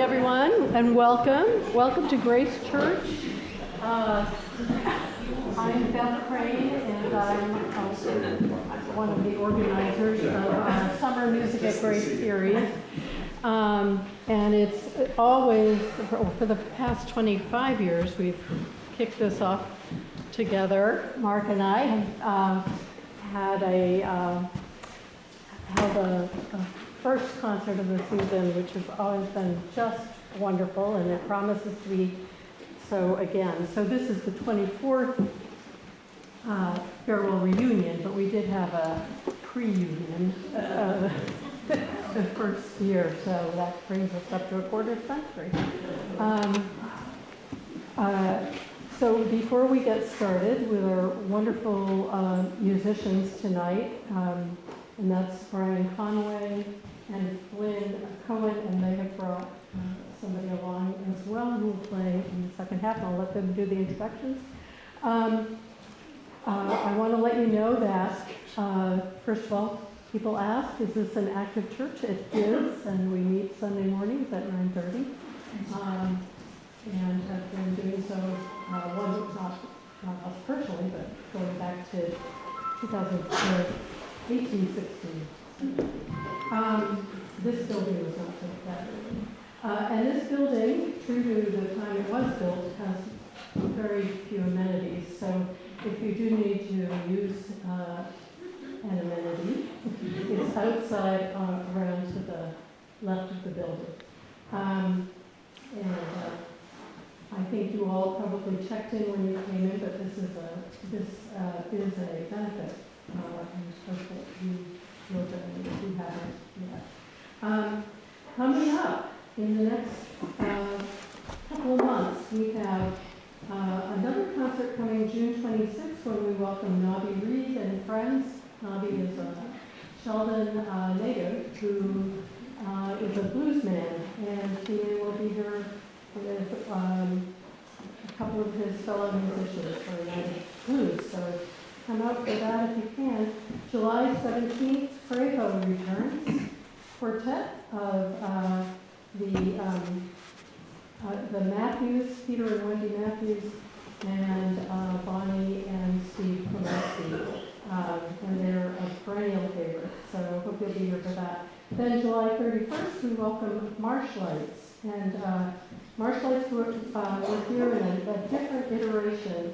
everyone, and welcome. Welcome to Grace Church. I'm Beth Crane, and I'm also one of the organizers of our Summer Music at Grace series. And it's always, for the past 25 years, we've kicked this off together. Mark and I have held a first concert of the season, which has always been just wonderful, and it promises to be so again. So this is the 24th farewell reunion, but we did have a pre-union the first year, so that brings us up to a quarter century. So before we get started with our wonderful musicians tonight, and that's Brian Conway and Flynn Cohen, and they have brought somebody along as well who will play in the second half, and I'll let them do the introductions. I want to let you know that, first of all, people ask, is this an active church? It is, and we meet Sunday mornings at 9:30, and have been doing so, not us personally, but going back to 1816. This building was not built that early. And this building, true to the time it was built, has very few amenities. So if you do need to use an amenity, it's outside around to the left of the building. I think you all probably checked in when you came in, but this is a benefit. And hope that you know that if you haven't yet. Coming up in the next couple of months, we have another concert coming June 26th when we welcome Nobby Reed and friends. Nobby is a Sheldon native who is a blues man, and he will be here with a couple of his fellow musicians for United Blues. So come out for that if you can. July 17th, Frevo returns. Quartet of the Matthews, Peter and Wendy Matthews, and Bonnie and Steve Komeski. And they're a perennial favorite, so hope you'll be here for that. Then July 31st, we welcome Marshlights. And Marshlights were here in a different iteration.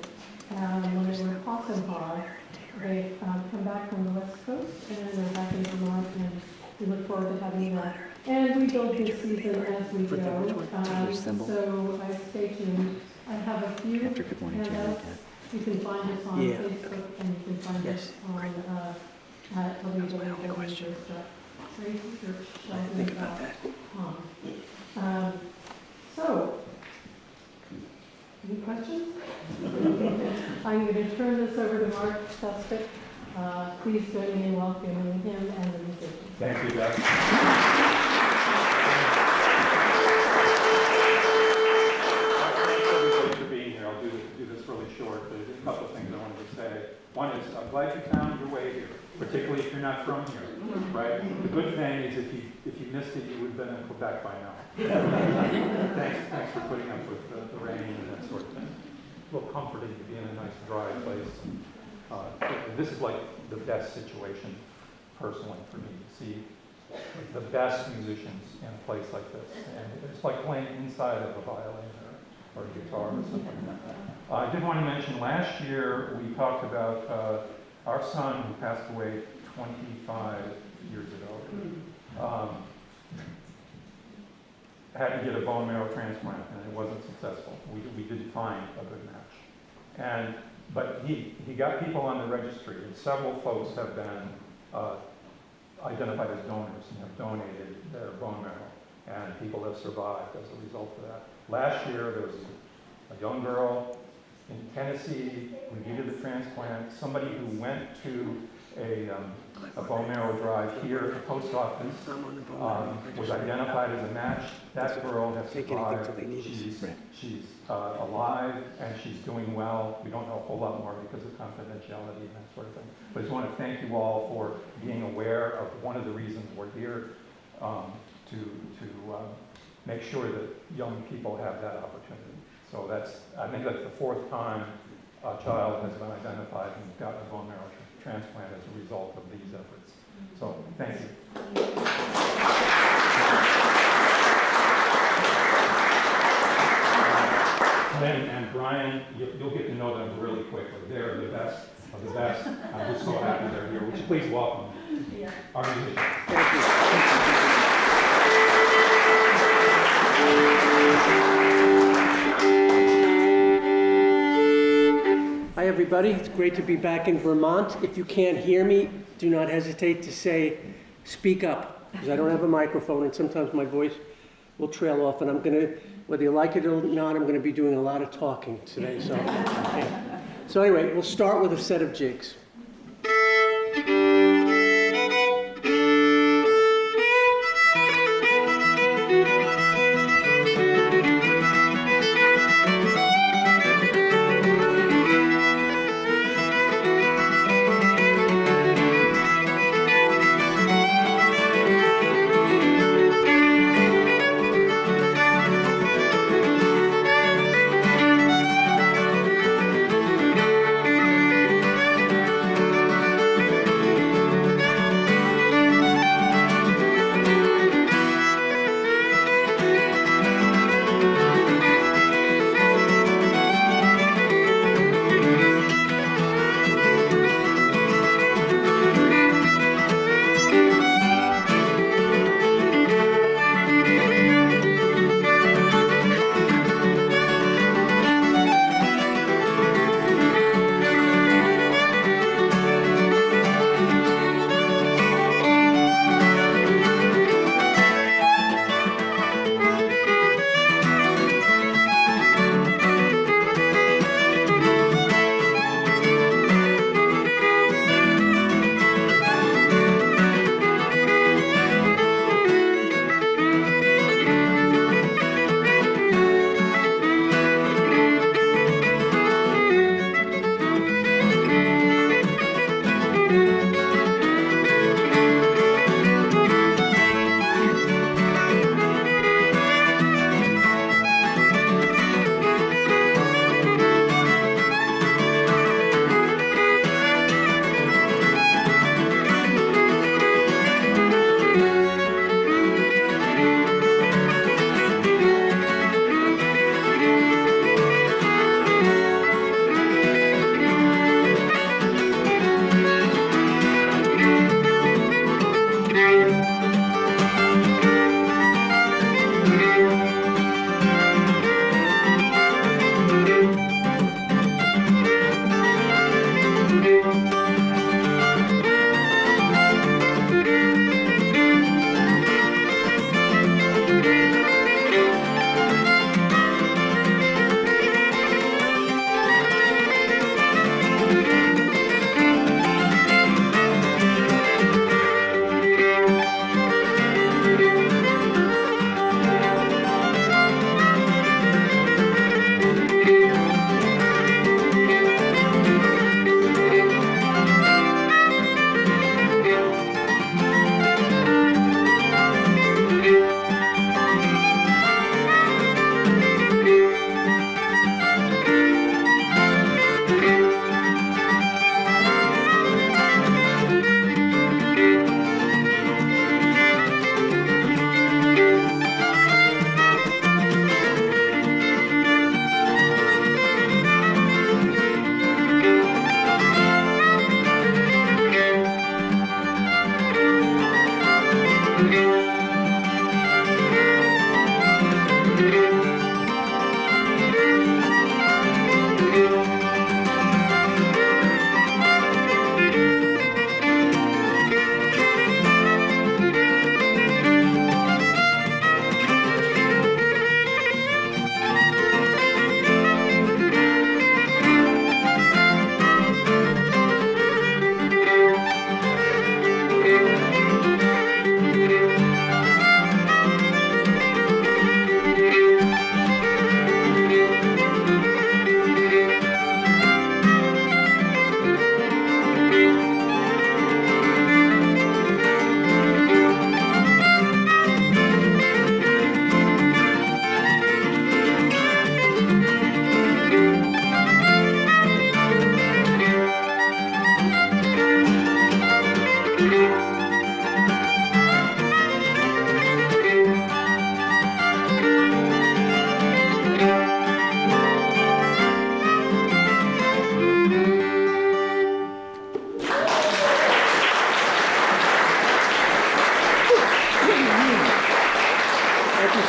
When they were in Hockenhaw, they've come back from the West Coast, and they're back in Vermont, and we look forward to having that. And we build this season as we go, so stay tuned. I have a few handouts. You can find us on Facebook, and you can find us on at www.gracechurchshelton.com. So, any questions? I'm going to turn this over to Mark Suspic. Please join me in welcoming him and the musicians. Thank you, Beth. Thanks everybody for being here. I'll do this really short. There's a couple of things I wanted to say. One is, I'm glad you found your way here, particularly if you're not from here, right? The good thing is if you missed it, you would have been in Quebec by now. Thanks for putting up with the rain and that sort of thing. A little comforting to be in a nice dry place. And this is like the best situation, personally, for me to see the best musicians in a place like this. And it's like playing inside of a violin or guitar or something like that. I did want to mention, last year we talked about our son who passed away 25 years ago. Had to get a bone marrow transplant, and it wasn't successful. We didn't find a good match. But he got people on the registry, and several folks have been identified as donors and have donated their bone marrow, and people have survived as a result of that. Last year, there was a young girl in Tennessee who needed a transplant, somebody who went to a bone marrow drive here at the post office, was identified as a match. That girl has survived. She's alive, and she's doing well. We don't know a whole lot more because of confidentiality and that sort of thing. But I just want to thank you all for being aware of one of the reasons we're here, to make sure that young people have that opportunity. So I think that's the fourth time a child has been identified and gotten a bone marrow transplant as a result of these efforts. So thank you. And Brian, you'll get to know them really quickly. They're the best of the best. I'm just so happy they're here. Would you please welcome our musicians? Thank you. Hi, everybody. It's great to be back in Vermont. If you can't hear me, do not hesitate to say, speak up, because I don't have a microphone, and sometimes my voice will trail off, and I'm going to, whether you like it or not, I'm going to be doing a lot of talking today. So, okay. So anyway, we'll start with a set of jigs.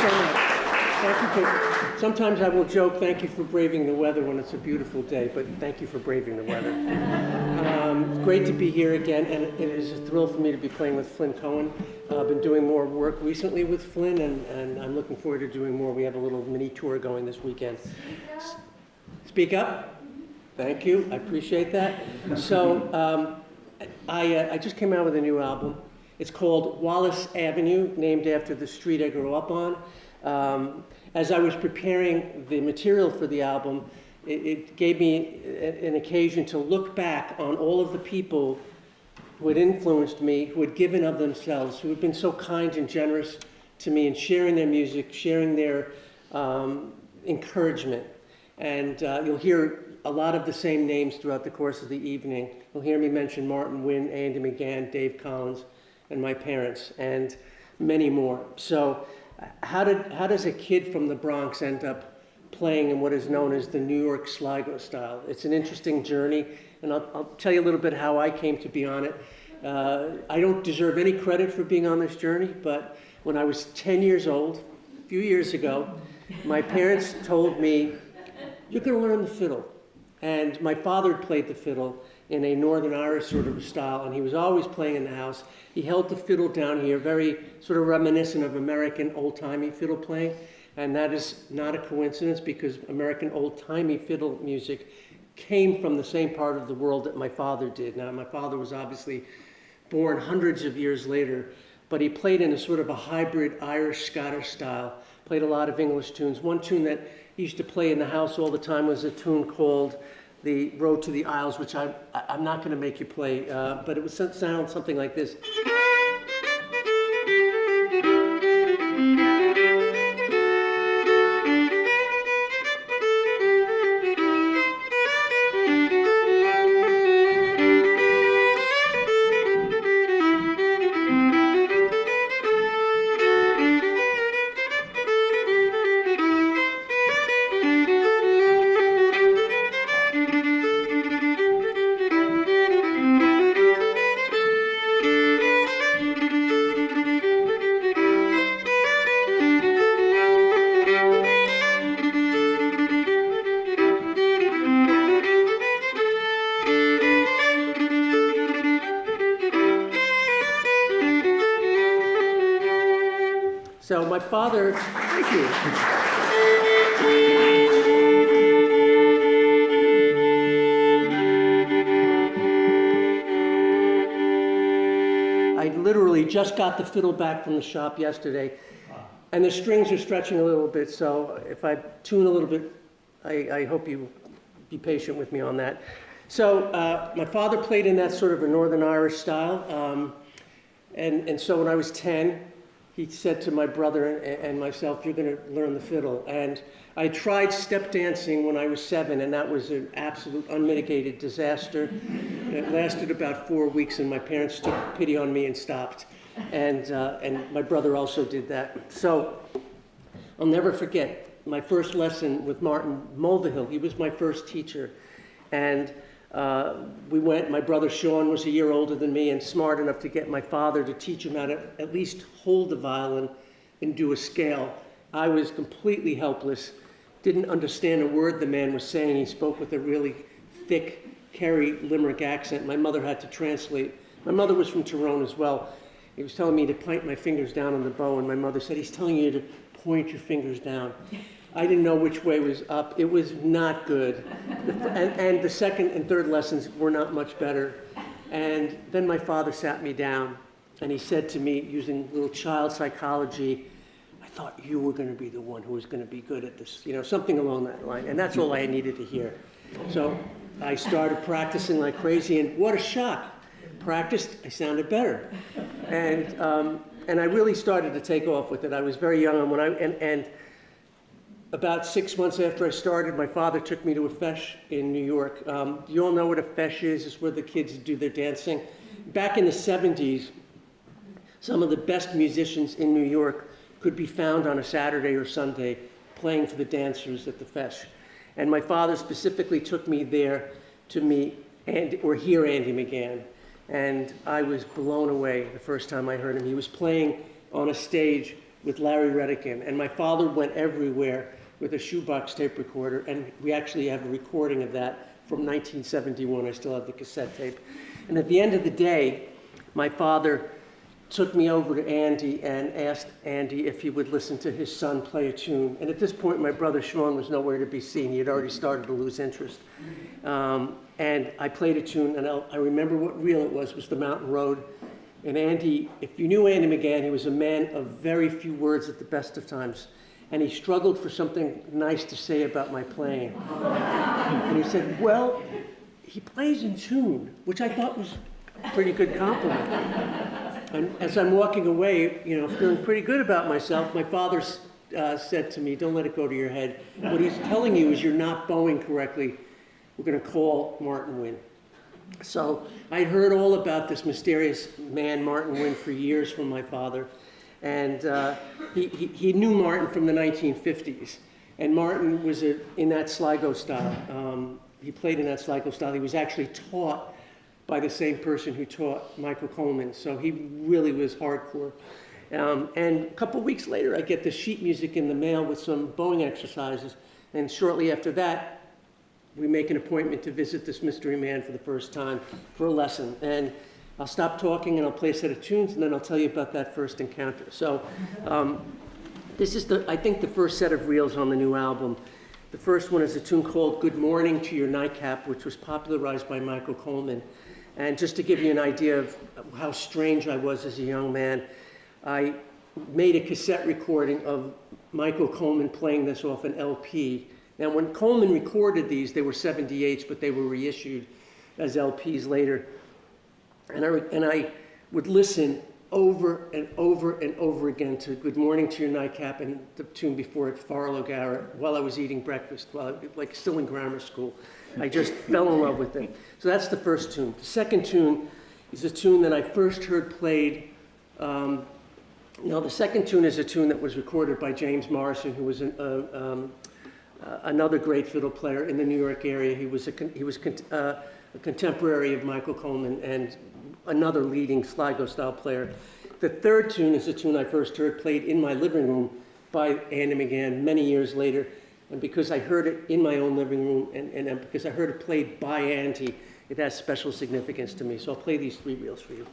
so much. Thank you for, sometimes I will joke, thank you for braving the weather when it's a beautiful day, but thank you for braving the weather. It's great to be here again, and it is a thrill for me to be playing with Flynn Cohen. I've been doing more work recently with Flynn, and I'm looking forward to doing more. We have a little mini tour going this weekend. Speak up? Thank you, I appreciate that. So, I just came out with a new album. It's called Wallace Avenue, named after the street I grew up on. As I was preparing the material for the album, it gave me an occasion to look back on all of the people who had influenced me, who had given of themselves, who had been so kind and generous to me in sharing their music, sharing their encouragement. And you'll hear a lot of the same names throughout the course of the evening. You'll hear me mention Martin Wynn, Andy McGann, Dave Collins, and my parents, and many more. So how does a kid from the Bronx end up playing in what is known as the New York Sligo style? It's an interesting journey, and I'll tell you a little bit how I came to be on it. I don't deserve any credit for being on this journey, but when I was 10 years old, a few years ago, my parents told me, "You're going to learn the fiddle." And my father played the fiddle in a Northern Irish sort of style, and he was always playing in the house. He held the fiddle down here, very sort of reminiscent of American old-timey fiddle playing, and that is not a coincidence because American old-timey fiddle music came from the same part of the world that my father did. Now, my father was obviously born hundreds of years later, but he played in a sort of a hybrid Irish-Scottish style, played a lot of English tunes. One tune that he used to play in the house all the time was a tune called The Road to the Isles, which I'm not going to make you play, but it would sound something like this. So my father, thank you. I literally just got the fiddle back from the shop yesterday, and the strings are stretching a little bit, so if I tune a little bit, I hope you be patient with me on that. So my father played in that sort of a Northern Irish style, and so when I was 10, he said to my brother and myself, "You're going to learn the fiddle." And I tried step dancing when I was 7, and that was an absolute unmitigated disaster. It lasted about 4 weeks, and my parents took pity on me and stopped. And my brother also did that. So I'll never forget my first lesson with Martin Mulvihill. He was my first teacher. And we went, my brother Sean was a year older than me and smart enough to get my father to teach him how to at least hold the violin and do a scale. I was completely helpless, didn't understand a word the man was saying. He spoke with a really thick Kerry Limerick accent. My mother had to translate. My mother was from Tyrone as well. He was telling me to point my fingers down on the bow, and my mother said, "He's telling you to point your fingers down." I didn't know which way was up. It was not good. And the second and third lessons were not much better. And then my father sat me down, and he said to me, using little child psychology, "I thought you were going to be the one who was going to be good at this," something along that line. And that's all I needed to hear. So I started practicing like crazy, and what a shock. Practiced, I sounded better. And I really started to take off with it. I was very young, and about 6 months after I started, my father took me to a fesh in New York. You all know what a fesh is? It's where the kids do their dancing. Back in the 70s, some of the best musicians in New York could be found on a Saturday or Sunday playing for the dancers at the fesh. And my father specifically took me there to meet or hear Andy McGann. And I was blown away the first time I heard him. He was playing on a stage with Larry Redican. And my father went everywhere with a shoebox tape recorder, and we actually have a recording of that from 1971. I still have the cassette tape. And at the end of the day, my father took me over to Andy and asked Andy if he would listen to his son play a tune. And at this point, my brother Sean was nowhere to be seen. He had already started to lose interest. And I played a tune, and I remember what reel it was the Mountain Road. And Andy, if you knew Andy McGann, he was a man of very few words at the best of times. And he struggled for something nice to say about my playing. And he said, well, he plays in tune, which I thought was a pretty good compliment. And as I'm walking away, feeling pretty good about myself, my father said to me, don't let it go to your head. What he's telling you is you're not bowing correctly. We're going to call Martin Wynn. So I'd heard all about this mysterious man, Martin Wynn, for years from my father. And he knew Martin from the 1950s. And Martin was in that Sligo style. He played in that Sligo style. He was actually taught by the same person who taught Michael Coleman. So he really was hardcore. And a couple weeks later, I get the sheet music in the mail with some bowing exercises. And shortly after that, we make an appointment to visit this mystery man for the first time for a lesson. And I'll stop talking and I'll play a set of tunes, and then I'll tell you about that first encounter. So this is, I think, the first set of reels on the new album. The first one is a tune called Good Morning to Your Nightcap, which was popularized by Michael Coleman. And just to give you an idea of how strange I was as a young man, I made a cassette recording of Michael Coleman playing this off an LP. Now, when Coleman recorded these, they were 78s, but they were reissued as LPs later. And I would listen over and over and over again to Good Morning to Your Nightcap and the tune before it, Farlow Garrett, while I was eating breakfast, like still in grammar school. I just fell in love with it. So that's the first tune. The second tune is a tune that I first heard played. The second tune is a tune that was recorded by James Morrison, who was another great fiddle player in the New York area. He was a contemporary of Michael Coleman and another leading Sligo-style player. The third tune is a tune I first heard played in my living room by Andy McGann many years later. And because I heard it in my own living room and because I heard it played by Andy, it has special significance to me. So I'll play these three reels for you.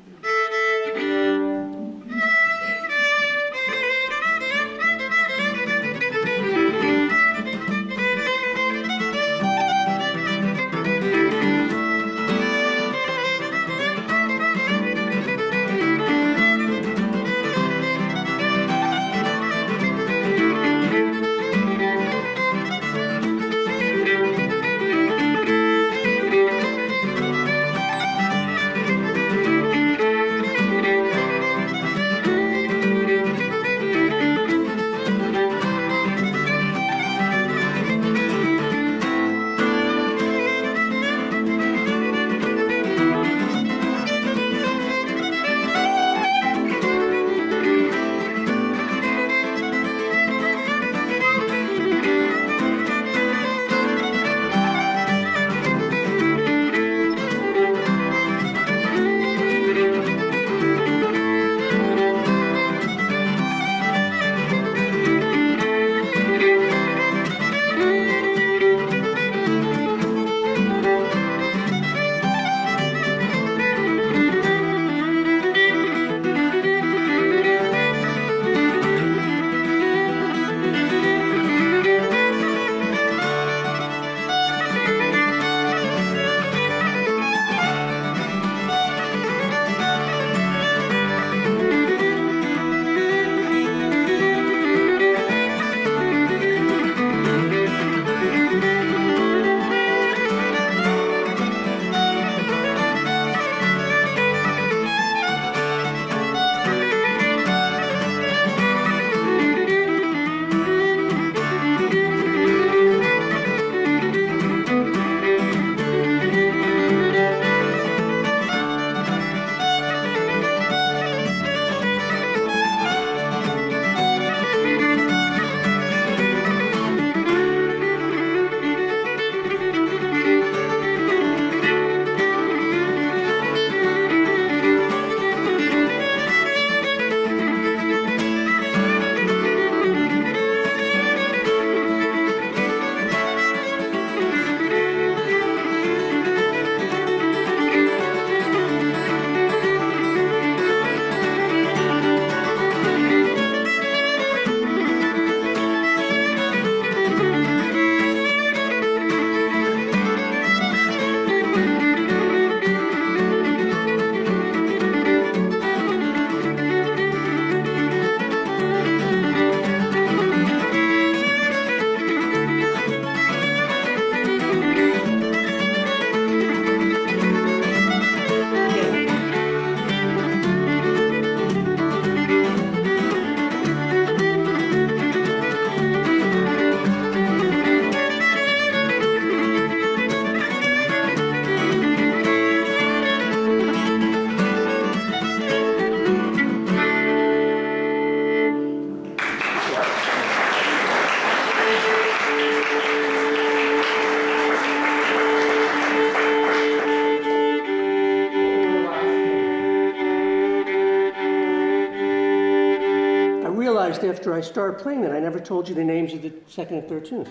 realized after I started playing that I never told you the names of the second and third tunes.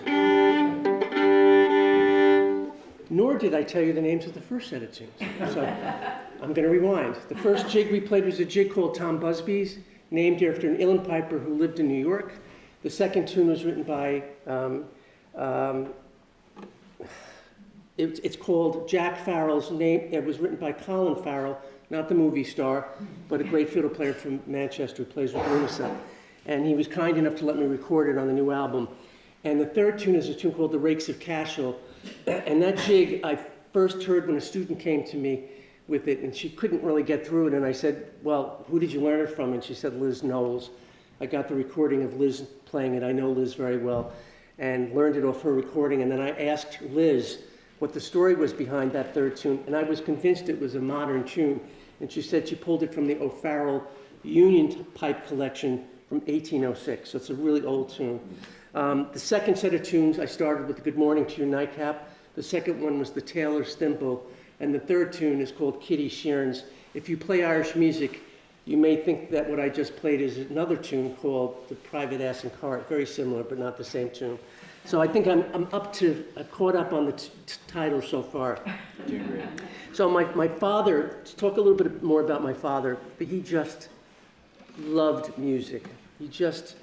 Nor did I tell you the names of the first set of tunes. So I'm going to rewind. The first jig we played was a jig called Tom Busby's, named after an uilleann piper who lived in New York. The second tune was written by, it's called Jack Farrell's name. It was written by Colin Farrell, not the movie star, but a great fiddle player from Manchester who plays with Lunasa. And he was kind enough to let me record it on the new album. And the third tune is a tune called The Rakes of Cashel. And that jig I first heard when a student came to me with it, and she couldn't really get through it. And I said, well, who did you learn it from? And she said, Liz Knowles. I got the recording of Liz playing it. I know Liz very well, and learned it off her recording. And then I asked Liz what the story was behind that third tune, and I was convinced it was a modern tune. And she said she pulled it from the O'Farrell Union Pipe collection from 1806. So it's a really old tune. The second set of tunes, I started with Good Morning to Your Nightcap. The second one was the Tailor's Thimble. And the third tune is called Kitty Shearns. If you play Irish music, you may think that what I just played is another tune called The Private Ass and Cart. Very similar, but not the same tune. So I think I'm caught up on the title so far. So my father, to talk a little bit more about my father, but he just loved music. He just,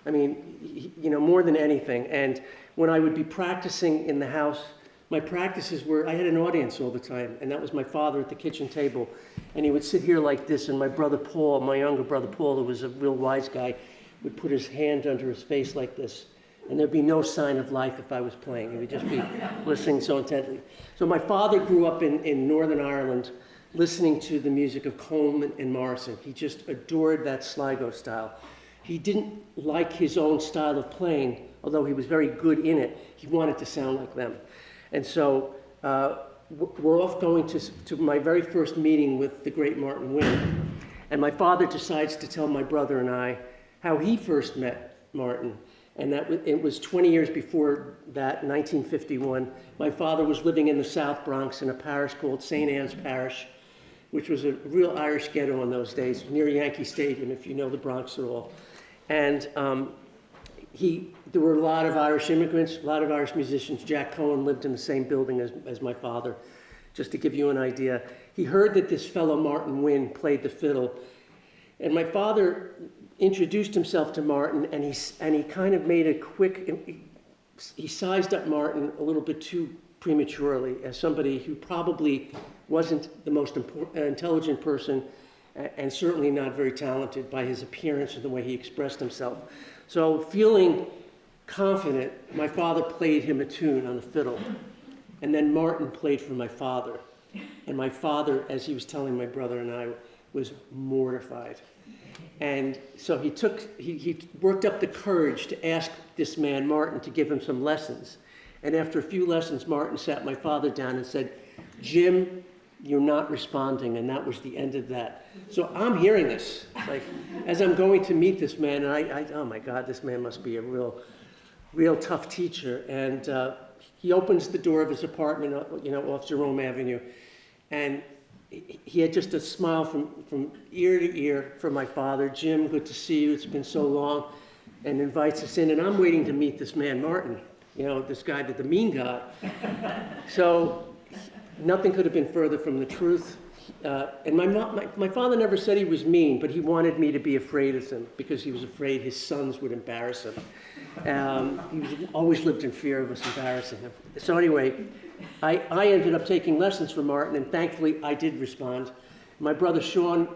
more than anything. And when I would be practicing in the house, my practices were, I had an audience all the time, and that was my father at the kitchen table. And he would sit here like this, and my brother Paul, my younger brother Paul, who was a real wise guy, would put his hand under his face like this. And there'd be no sign of life if I was playing. He would just be listening so intently. So my father grew up in Northern Ireland, listening to the music of Coleman and Morrison. He just adored that Sligo style. He didn't like his own style of playing, although he was very good in it. He wanted to sound like them. And so we're off going to my very first meeting with the great Martin Wynn. And my father decides to tell my brother and I how he first met Martin. And it was 20 years before that, 1951. My father was living in the South Bronx in a parish called St. Anne's Parish, which was a real Irish ghetto in those days, near Yankee Stadium, if you know the Bronx at all. And there were a lot of Irish immigrants, a lot of Irish musicians. Jack Cohen lived in the same building as my father, just to give you an idea. He heard that this fellow Martin Wynn played the fiddle, and my father introduced himself to Martin, and he kind of made a quick, he sized up Martin a little bit too prematurely as somebody who probably wasn't the most intelligent person, and certainly not very talented by his appearance and the way he expressed himself. So feeling confident, my father played him a tune on the fiddle, and then Martin played for my father. And my father, as he was telling my brother and I, was mortified. And so he worked up the courage to ask this man, Martin, to give him some lessons. And after a few lessons, Martin sat my father down and said, Jim, you're not responding, and that was the end of that. So I'm hearing this, like, as I'm going to meet this man, and oh my God, this man must be a real tough teacher. And he opens the door of his apartment, off Jerome Avenue, and he had just a smile from ear to ear from my father. Jim, good to see you, it's been so long, and invites us in, and I'm waiting to meet this man, Martin, this guy, the mean guy. So nothing could have been further from the truth. And my father never said he was mean, but he wanted me to be afraid of him because he was afraid his sons would embarrass him. He always lived in fear of us embarrassing him. So anyway, I ended up taking lessons from Martin, and thankfully I did respond. My brother Sean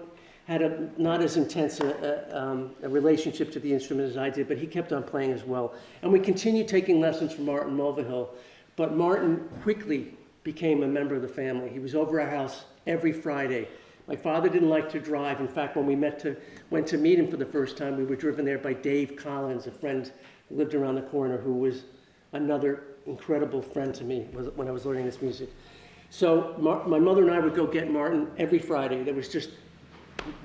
had not as intense a relationship to the instrument as I did, but he kept on playing as well. And we continued taking lessons from Martin Mulvihill, but Martin quickly became a member of the family. He was over our house every Friday. My father didn't like to drive. In fact, when we went to meet him for the first time, we were driven there by Dave Collins, a friend who lived around the corner, who was another incredible friend to me when I was learning this music. So my mother and I would go get Martin every Friday. There was just,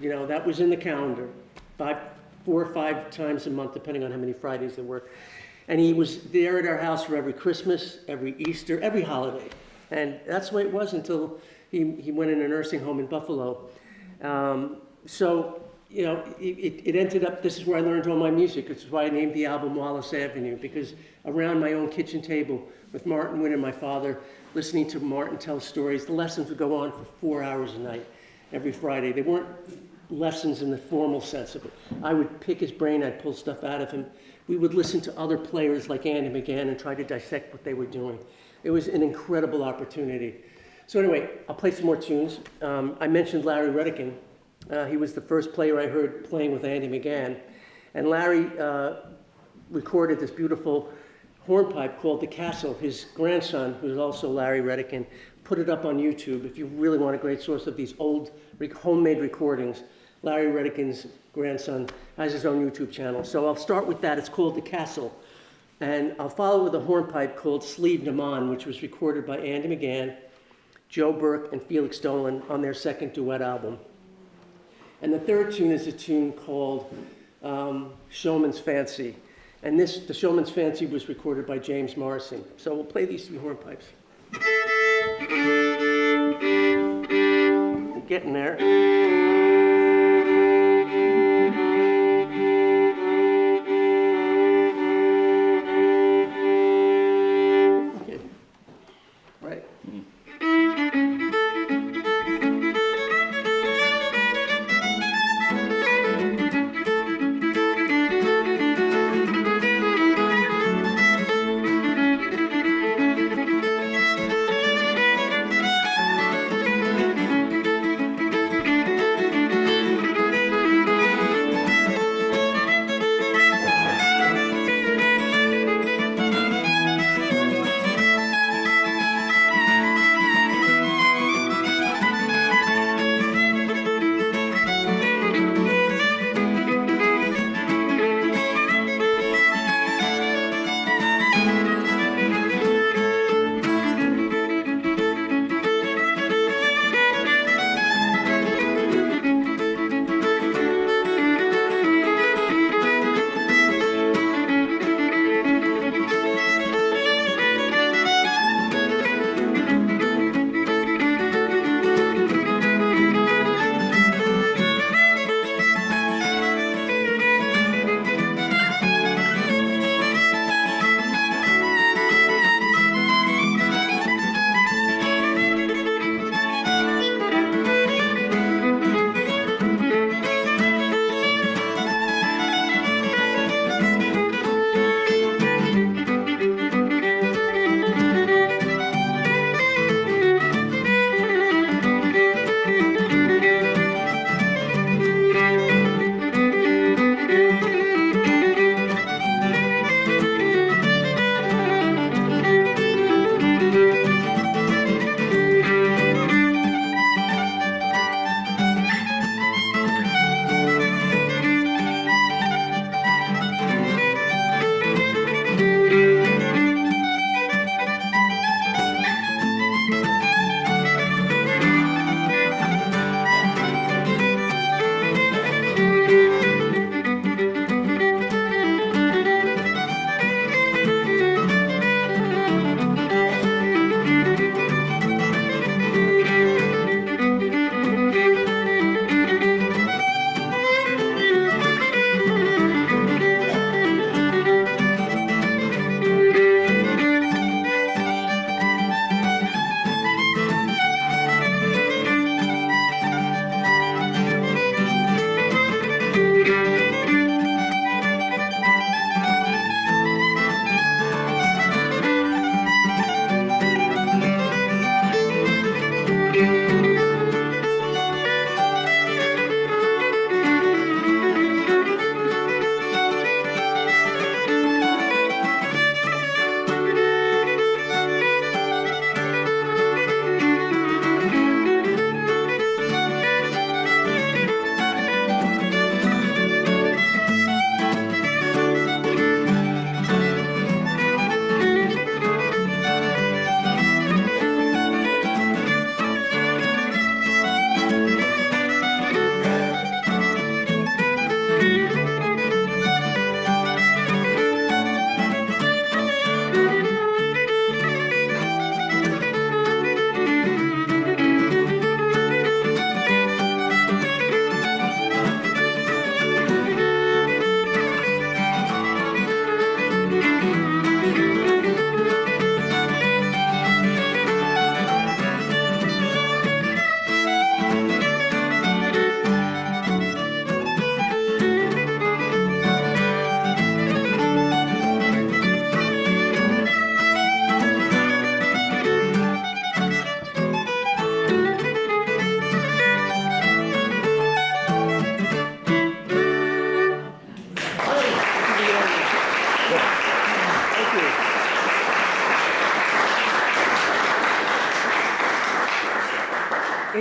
that was in the calendar, 4 or 5 times a month, depending on how many Fridays there were. And he was there at our house for every Christmas, every Easter, every holiday. And that's the way it was until he went in a nursing home in Buffalo. So you know, it ended up, this is where I learned all my music. This is why I named the album Wallace Avenue, because around my own kitchen table with Martin Winter, my father, listening to Martin tell stories, the lessons would go on for 4 hours a night, every Friday. They weren't lessons in the formal sense of it. I would pick his brain, I'd pull stuff out of him. We would listen to other players like Andy McGann and try to dissect what they were doing. It was an incredible opportunity. So anyway, I'll play some more tunes. I mentioned Larry Redican. He was the first player I heard playing with Andy McGann. And Larry recorded this beautiful hornpipe called The Castle. His grandson, who's also Larry Redican, put it up on YouTube. If you really want a great source of these old homemade recordings, Larry Redican's grandson has his own YouTube channel. So I'll start with that. It's called The Castle. And I'll follow with a hornpipe called Sleeve Naman, which was recorded by Andy McGann, Joe Burke, and Felix Dolan on their second duet album. And the third tune is a tune called Showman's Fancy. And the Showman's Fancy was recorded by James Morrison. So we'll play these three hornpipes. We're getting there. Okay. Right.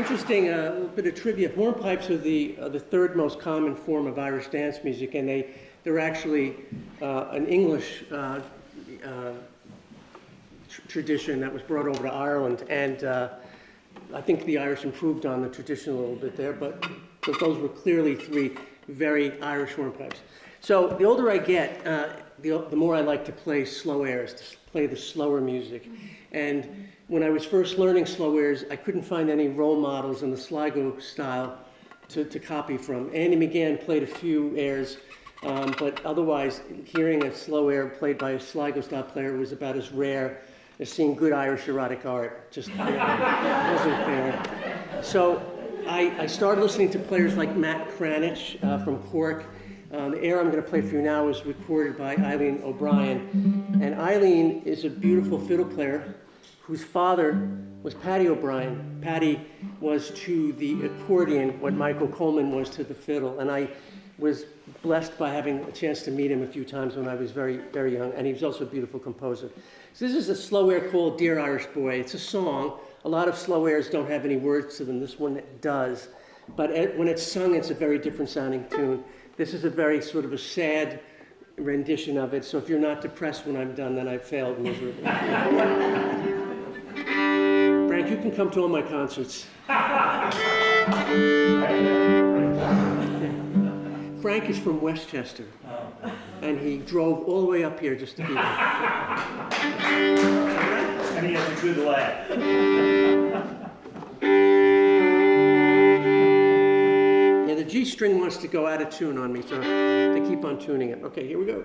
interesting, a little bit of trivia. Hornpipes are the third most common form of Irish dance music, and they're actually an English tradition that was brought over to Ireland, and I think the Irish improved on the tradition a little bit there, but those were clearly three very Irish hornpipes. So the older I get, the more I like to play slow airs, to play the slower music. And when I was first learning slow airs, I couldn't find any role models in the Sligo style to copy from. Andy McGann played a few airs, but otherwise, hearing a slow air played by a Sligo style player was about as rare as seeing good Irish erotic art. Just wasn't there. So I started listening to players like Matt Cranich from Cork. The air I'm going to play for you now was recorded by Eileen O'Brien. And Eileen is a beautiful fiddle player whose father was Paddy O'Brien. Paddy was to the accordion what Michael Coleman was to the fiddle. And I was blessed by having a chance to meet him a few times when I was very, very young. And he was also a beautiful composer. So this is a slow air called Dear Irish Boy. It's a song. A lot of slow airs don't have any words to them. This one does. But when it's sung, it's a very different sounding tune. This is a very sort of a sad rendition of it. So if you're not depressed when I'm done, then I've failed miserably. Frank, you can come to all my concerts. Frank is from Westchester, and he drove all the way up here just to be here. And he has a good laugh. Yeah, the G string wants to go out of tune on me, so I keep on tuning it. Okay, here we go.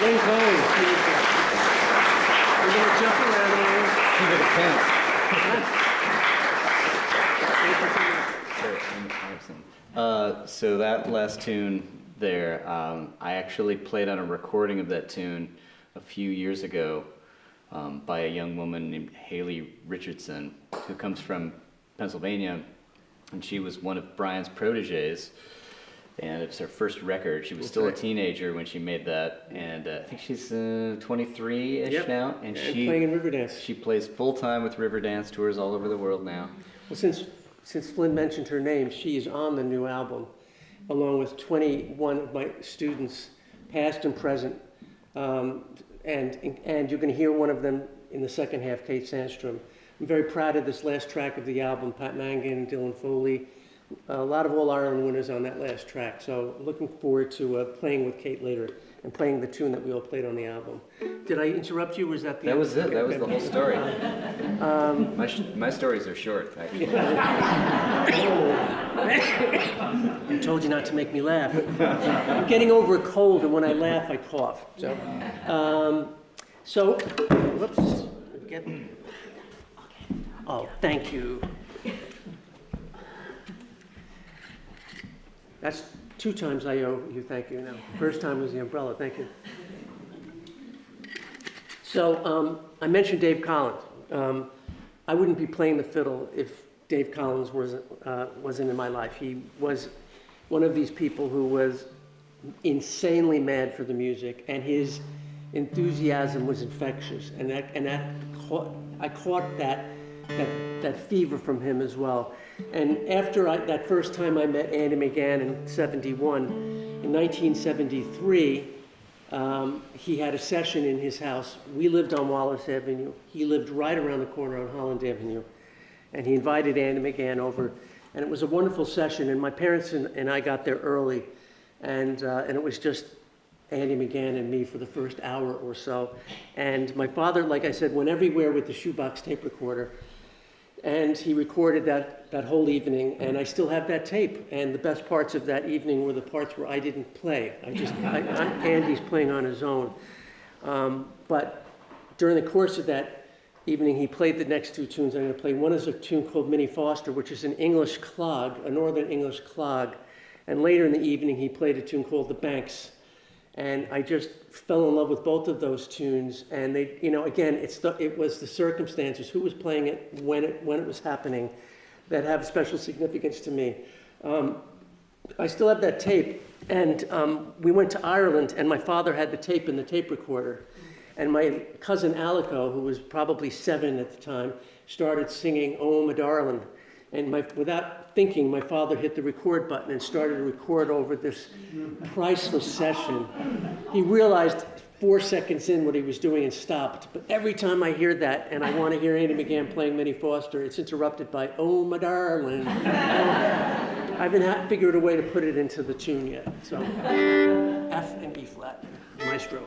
Flynn Cohen. We're going to jump around here. Seat of the pants. Thank you so much. So that last tune there, I actually played on a recording of that tune a few years ago by a young woman named Haley Richardson, who comes from Pennsylvania, and she was one of Brian's proteges. And it's her first record. She was still a teenager when she made that, and I think she's 23-ish now. And she playing in Riverdance. She plays full time with Riverdance, tours all over the world now. Well, since Flynn mentioned her name, she is on the new album, along with 21 of my students, past and present. And you're going to hear one of them in the second half, Cate Sandstrom. I'm very proud of this last track of the album, Pat Mangan, Dylan Foley. A lot of All-Ireland winners on that last track, so looking forward to playing with Cate later and playing the tune that we all played on the album. Did I interrupt you? Was that the That end? was it. That was the whole story. My stories are short, actually. I told you not to make me laugh. I'm getting over a cold, and when I laugh, I cough. Whoops. Oh, thank you. That's 2 times I owe you thank you now. First time was the umbrella, thank you. So I mentioned Dave Collins. I wouldn't be playing the fiddle if Dave Collins wasn't in my life. He was one of these people who was insanely mad for the music, and his enthusiasm was infectious. And I caught that fever from him as well. And after that first time I met Andy McGann in '71, in 1973, he had a session in his house. We lived on Wallace Avenue. He lived right around the corner on Holland Avenue. And he invited Andy McGann over. And it was a wonderful session. And my parents and I got there early. And it was just Andy McGann and me for the first hour or so. And my father, like I said, went everywhere with the shoebox tape recorder. And he recorded that whole evening, and I still have that tape. And the best parts of that evening were the parts where I didn't play. Andy's playing on his own. But during the course of that evening, he played the next 2 tunes I'm going to play. One is a tune called Minnie Foster, which is an English clog, a Northern English clog. And later in the evening, he played a tune called The Banks. And I just fell in love with both of those tunes. And they, again, it was the circumstances, who was playing it, when it was happening, that have special significance to me. I still have that tape. And we went to Ireland, and my father had the tape in the tape recorder. And my cousin Alico, who was probably 7 at the time, started singing "Oh, My Darling." And without thinking, my father hit the record button and started to record over this priceless session. He realized 4 seconds in what he was doing and stopped. But every time I hear that, and I want to hear Andy McGann playing Minnie Foster, it's interrupted by "Oh, my darling." I haven't figured a way to put it into the tune yet. So F and E flat, maestro.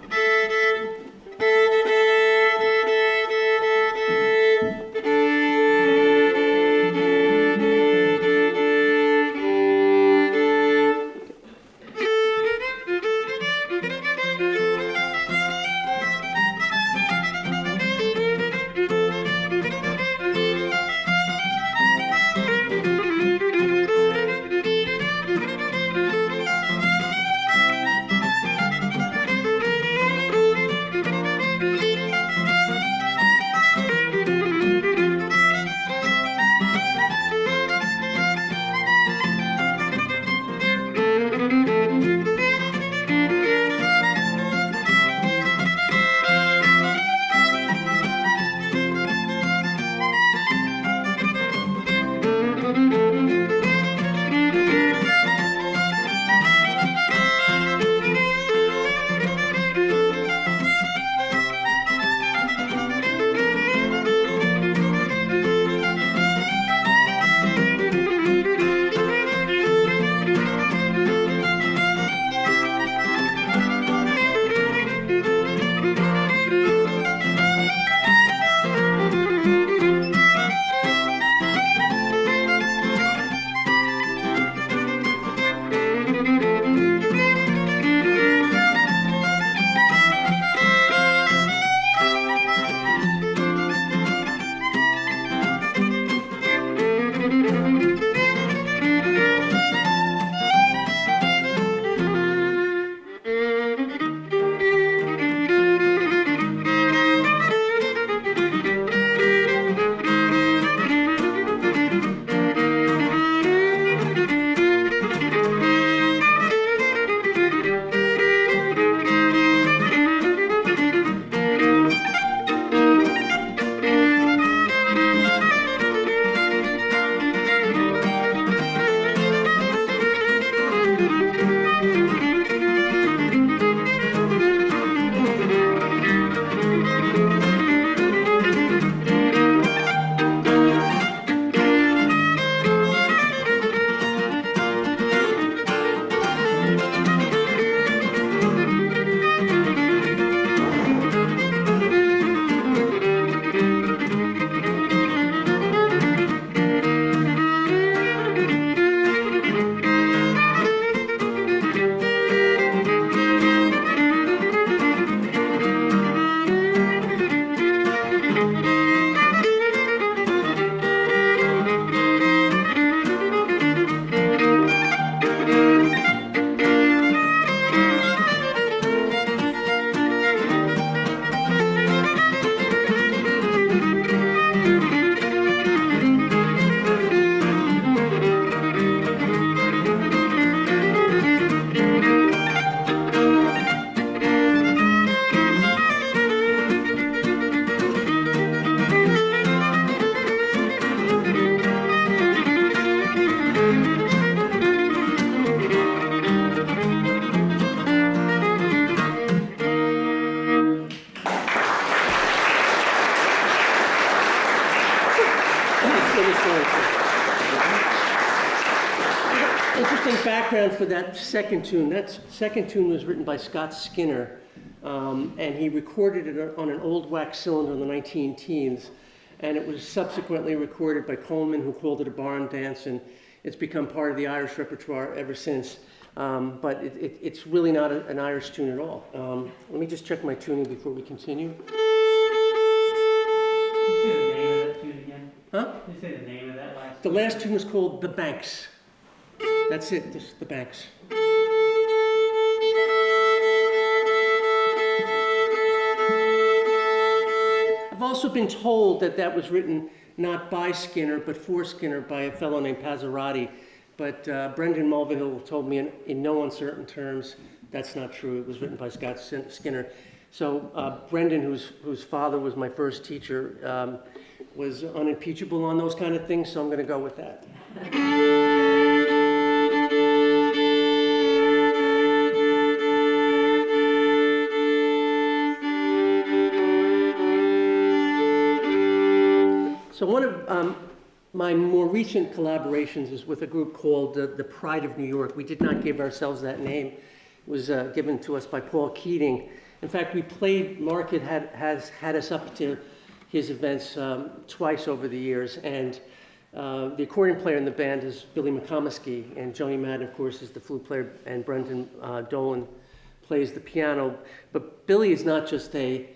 interesting background for that second tune. That second tune was written by Scott Skinner, and he recorded it on an old wax cylinder in the 19-teens, and it was subsequently recorded by Coleman, who called it a barn dance, and it's become part of the Irish repertoire ever since. But it's really not an Irish tune at all. Let me just check my tuning before we continue. Can you say the name of that tune again? Huh? Can you say the name of that last The last tune was called The Banks. That's it, just The Banks. I've also been told that that was written not by Skinner, but for Skinner by a fellow named Pazzarotti. But Brendan Mulvihill told me in no uncertain terms that's not true. It was written by Scott Skinner. So Brendan, whose father was my first teacher, was unimpeachable on those kind of things, so I'm going to go with that. So one of my more recent collaborations is with a group called the Pride of New York. We did not give ourselves that name. It was given to us by Paul Keating. In fact, we played, Mark has had us up to his events twice over the years, and the accordion player in the band is Billy McComiskey, and Joni Madden, of course, is the flute player, and Brendan Dolan plays the piano. But Billy is not just a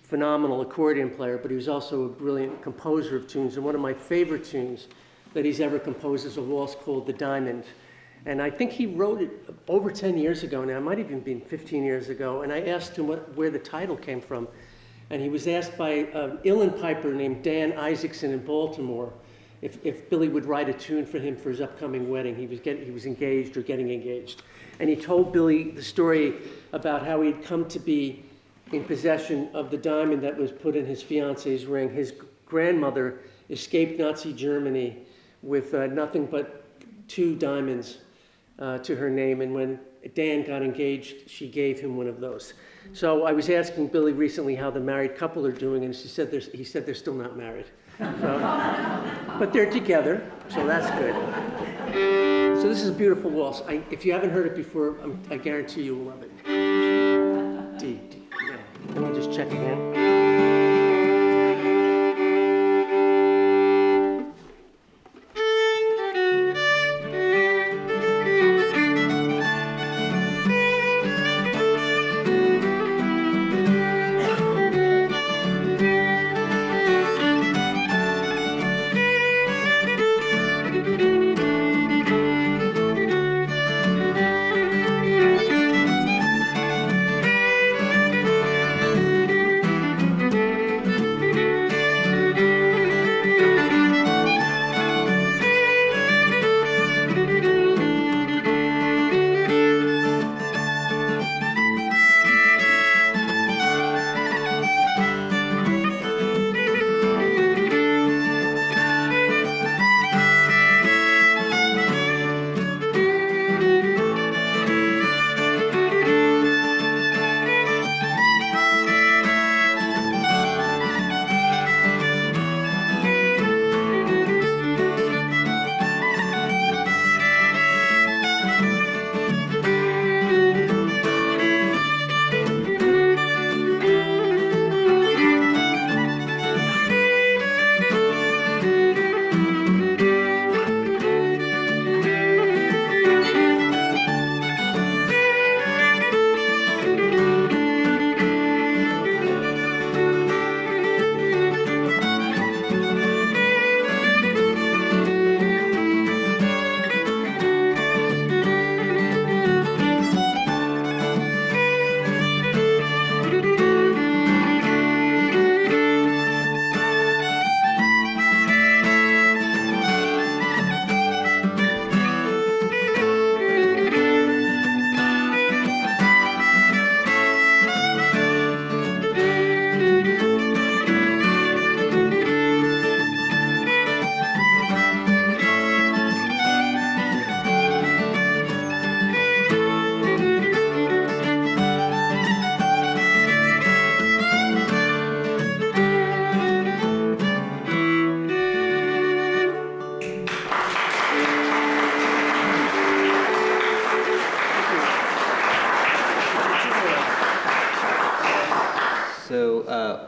phenomenal accordion player, but he was also a brilliant composer of tunes, and one of my favorite tunes that he's ever composed is a waltz called The Diamond. And I think he wrote it over 10 years ago now, it might have even been 15 years ago, and I asked him where the title came from. And he was asked by an uilleann piper named Dan Isaacson in Baltimore if Billy would write a tune for him for his upcoming wedding. He was engaged or getting engaged. And he told Billy the story about how he'd come to be in possession of the diamond that was put in his fiance's ring. His grandmother escaped Nazi Germany with nothing but 2 diamonds to her name, and when Dan got engaged, she gave him one of those. So I was asking Billy recently how the married couple are doing, and he said they're still not married. So, but they're together, so that's good. So this is a beautiful waltz. If you haven't heard it before, I guarantee you will love it. D. Yeah. Let me just check again.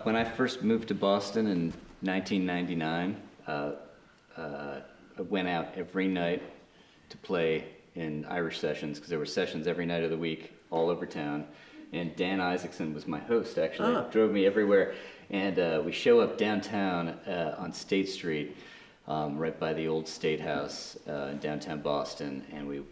when I first moved to Boston in 1999, I went out every night to play in Irish sessions, because there were sessions every night of the week all over town. And Dan Isaacson was my host, actually. Drove me everywhere. And we show up downtown on State Street, right by the old State House in downtown Boston. And we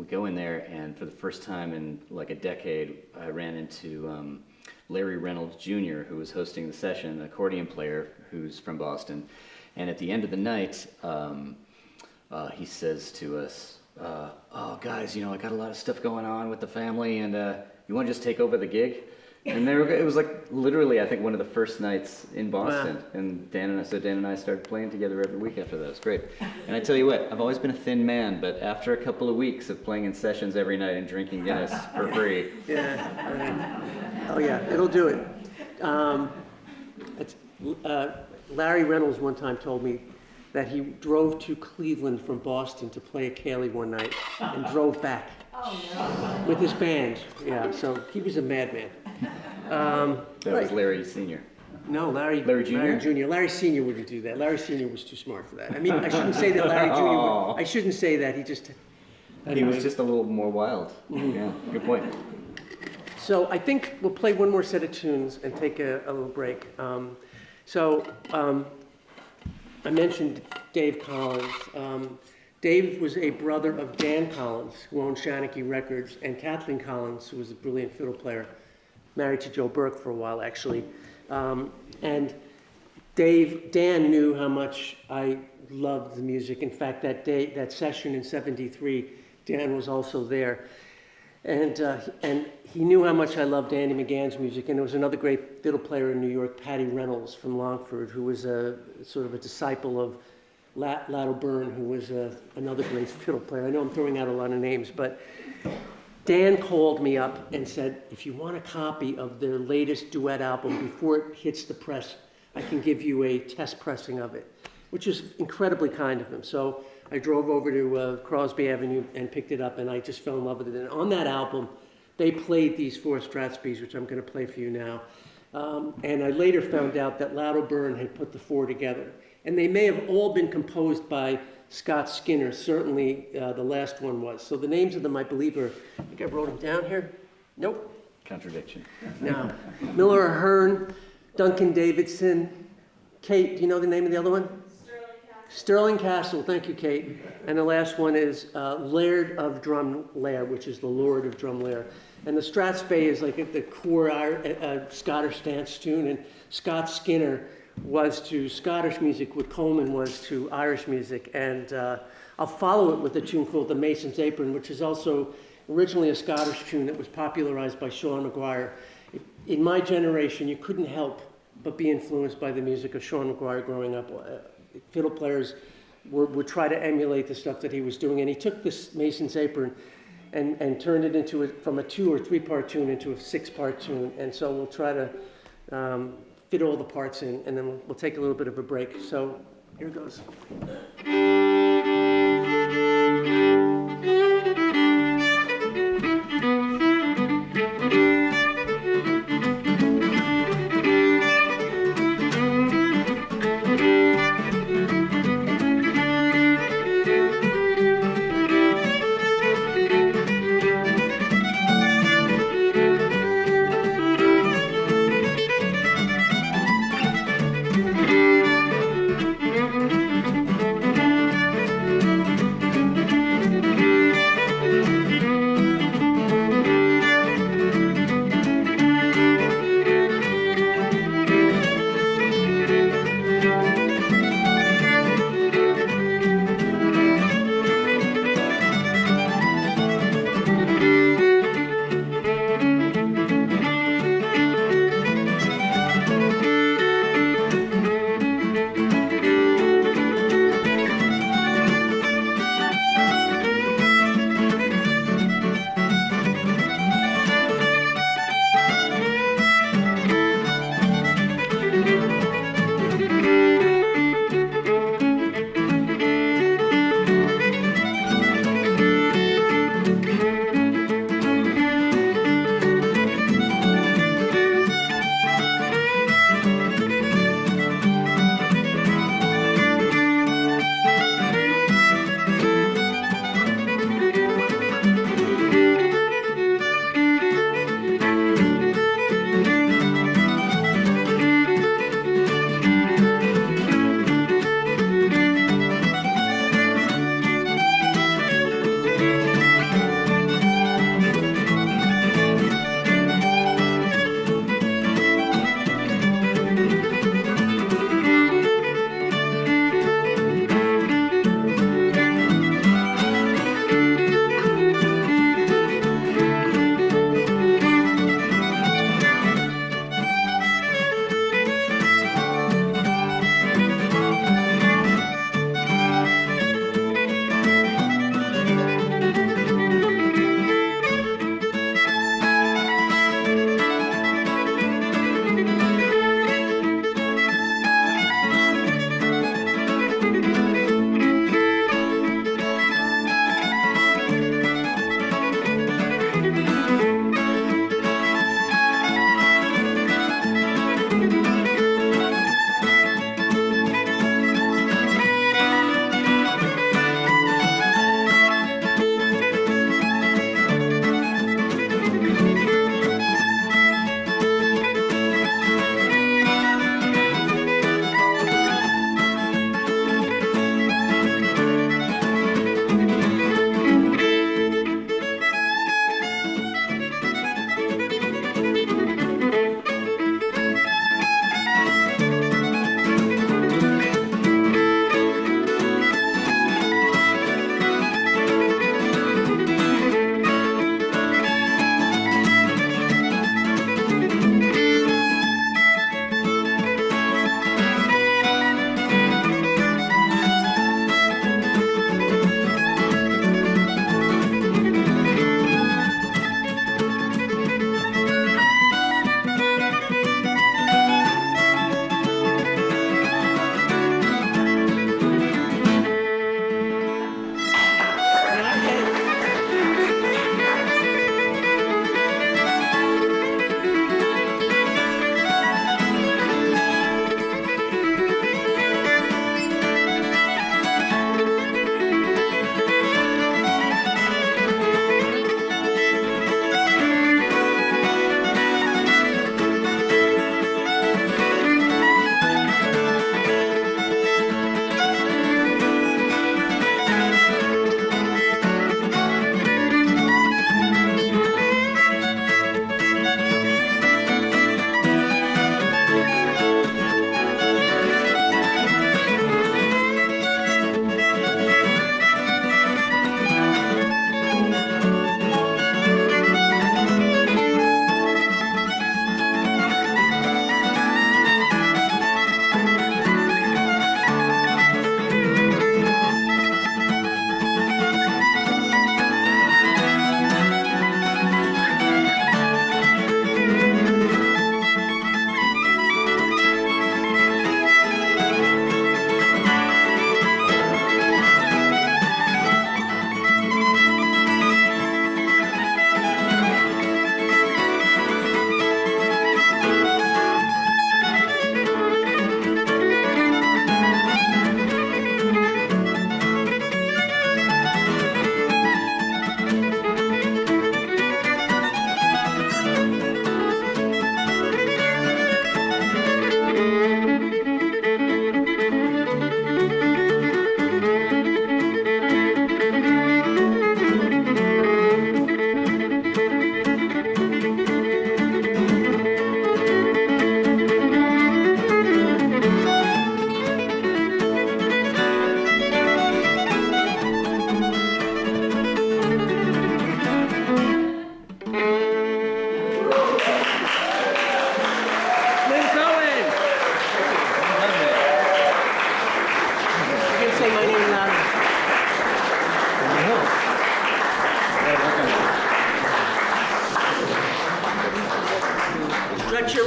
go in there, and for the first time in like a decade, I ran into Larry Reynolds Jr., who was hosting the session, an accordion player who's from Boston. And at the end of the night, he says to us, oh, guys, you know, I got a lot of stuff going on with the family, and you want to just take over the gig? And it was like literally, I think, one of the first nights in Boston. Wow. And Dan and I started playing together every week after that. It was great. And I tell you what, I've always been a thin man, but after a couple of weeks of playing in sessions every night and drinking Guinness for free. Yeah. Oh yeah, it'll do it. Larry Reynolds one time told me that he drove to Cleveland from Boston to play at Cayley one night and drove back with his band. Yeah, so he was a madman. That was Larry Sr. No, Larry Jr.? Larry Jr.? Larry Sr. wouldn't do that. Larry Sr. was too smart for that. I mean, I shouldn't say that Larry Jr. would, I shouldn't say that. He just... Anyway. He was just a little more wild. Mm-hmm. Yeah, good point. So I think we'll play one more set of tunes and take a little break. I mentioned Dave Collins. Dave was a brother of Dan Collins, who owned Shanachie Records, and Kathleen Collins, who was a brilliant fiddle player, married to Joe Burke for a while, actually. And Dan knew how much I loved the music. In fact, that session in '73, Dan was also there. And he knew how much I loved Andy McGann's music, and there was another great fiddle player in New York, Patty Reynolds from Longford, who was sort of a disciple of Lato Byrne, who was another great fiddle player. I know I'm throwing out a lot of names, but Dan called me up and said, if you want a copy of their latest duet album before it hits the press, I can give you a test pressing of it, which is incredibly kind of him. So I drove over to Crosby Avenue and picked it up, and I just fell in love with it. And on that album, they played these 4 Strathspeys, which I'm going to play for you now. And I later found out that Lato Byrne had put the 4 together. And they may have all been composed by Scott Skinner. Certainly the last one was. So the names of them, I believe, are, I think I wrote them down here. Nope. Contradiction. No. Miller Ahern, Duncan Davidson, Cate, do you know the name of the other one? Sterling Castle, thank you, Cate. And the last one is Laird of Drumlair, which is the Lord of Drumlair. And the Strathspey is like the core Scottish dance tune, and Scott Skinner was to Scottish music what Coleman was to Irish music. And I'll follow it with a tune called The Mason's Apron, which is also originally a Scottish tune that was popularized by Sean McGuire. In my generation, you couldn't help but be influenced by the music of Sean McGuire growing up. Fiddle players would try to emulate the stuff that he was doing, and he took this Mason's Apron and turned it into from a 2 or 3 part tune into a 6-part tune. And so we'll try to fit all the parts in, and then we'll take a little bit of a break. So here goes.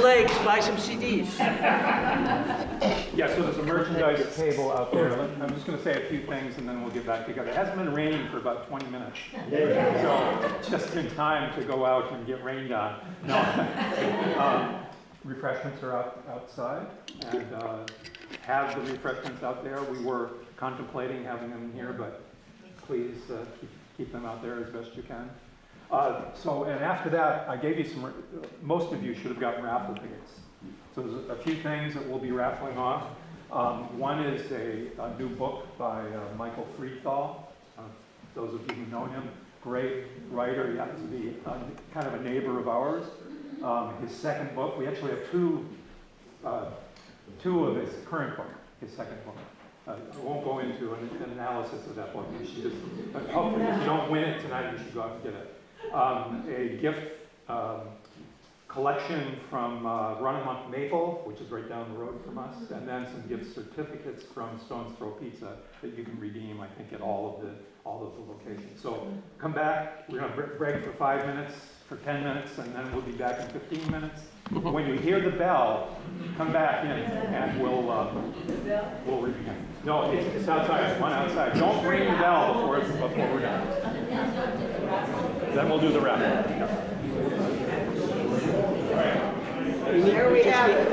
legs, buy some CDs. Yeah, so there's a merchandise table out there. I'm just going to say a few things and then we'll get back together. It hasn't been raining for about 20 minutes. So just in time to go out and get rained on. No. Refreshments are outside and have the refreshments out there. We were contemplating having them here, but please keep them out there as best you can. And after that, I gave you most of you should have gotten raffle tickets. So there's a few things that we'll be raffling off. One is a new book by Michael Friethal. Those of you who know him, great writer. He happens to be kind of a neighbor of ours. His second book, we actually have two of his current book, his second book. I won't go into an analysis of that book. You should just, hopefully, if you don't win it tonight, you should go out and get it. A gift collection from Runnemont Maple, which is right down the road from us, and then some gift certificates from Stone's Throw Pizza that you can redeem, I think, at all of the locations. So come back. We're going to break for 5 minutes, for 10 minutes, and then we'll be back in 15 minutes. When you hear the bell, come back in, and we'll begin. No, it's outside. One outside. Don't ring the bell before we're done. Then we'll do the wrap. Here we have it.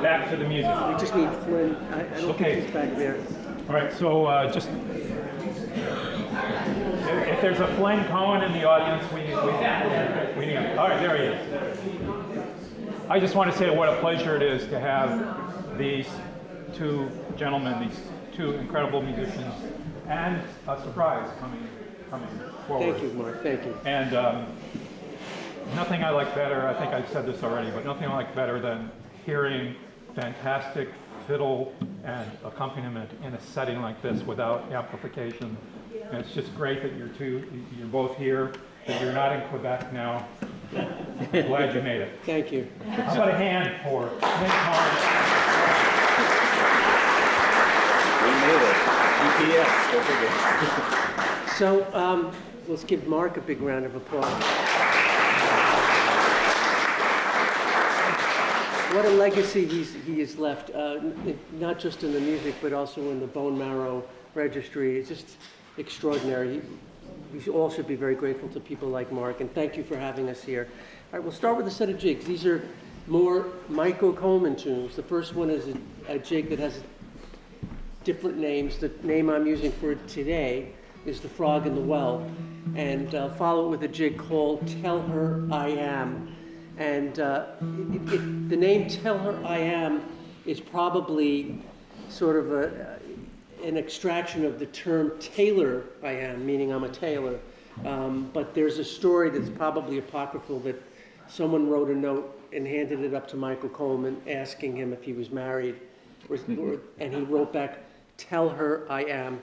Back to the music. We just need Flynn. I don't think he's back there. All right, so just if there's a Flynn Cohen in the audience, we need him. All right, there he is. I just want to say what a pleasure it is to have these two gentlemen, these two incredible musicians, and a surprise coming forward. Thank you, Mark. Thank you. And nothing I like better, I think I've said this already, but nothing I like better than hearing fantastic fiddle and accompaniment in a setting like this without amplification. And it's just great that you're both here, that you're not in Quebec now. Glad you made it. Thank you. How about a hand for Flynn Cohen? We made it. GPS, go figure. So let's give Mark a big round of applause. What a legacy he has left, not just in the music, but also in the bone marrow registry. It's just extraordinary. We all should be very grateful to people like Mark, and thank you for having us here. All right, we'll start with a set of jigs. These are more Michael Coleman tunes. The first one is a jig that has different names. The name I'm using for it today is The Frog in the Well, and follow it with a jig called Tell Her I Am. And the name Tell Her I Am is probably sort of an extraction of the term tailor I am, meaning I'm a tailor. But there's a story that's probably apocryphal that someone wrote a note and handed it up to Michael Coleman asking him if he was married. And he wrote back, Tell Her I Am.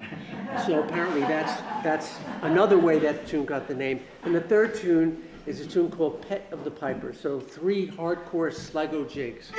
So apparently that's another way that tune got the name. And the third tune is a tune called Pet of the Piper. So 3 hardcore Sligo jigs.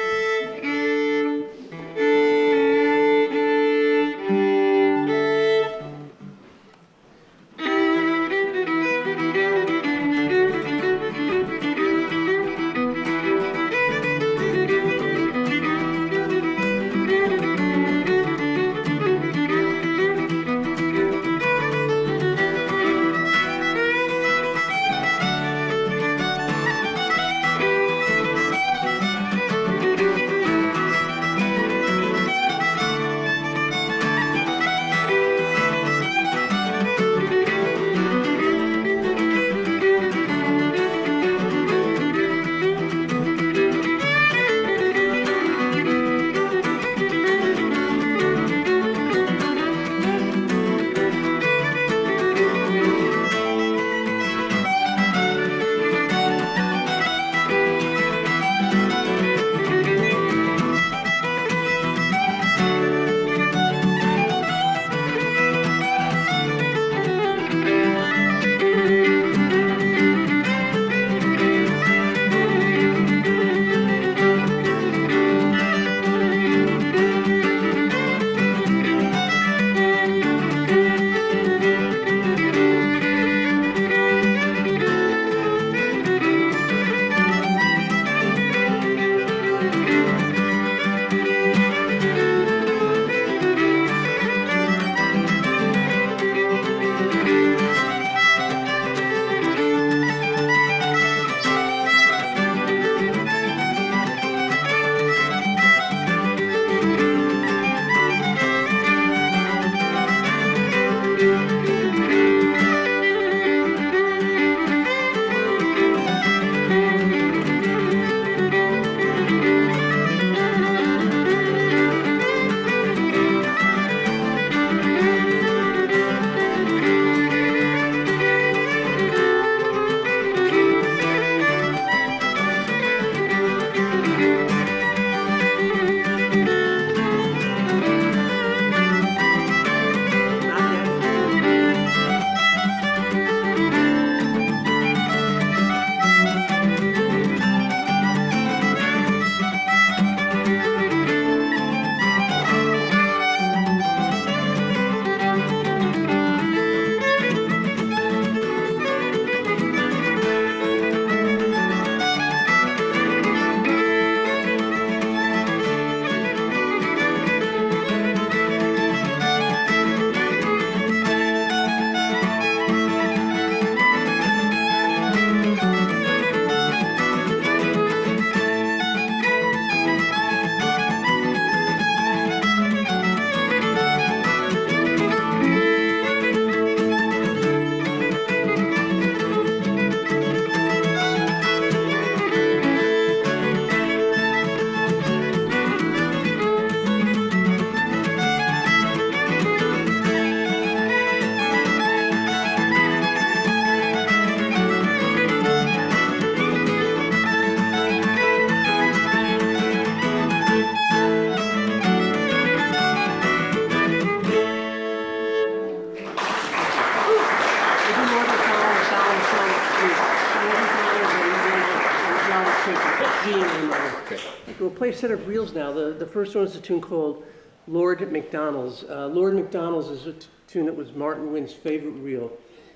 Tinker, G in A minor. Great. We'll play a set of reels now. The first one is a tune called Lord McDonald's. Lord McDonald's is a tune that was Martin Wynn's favorite reel.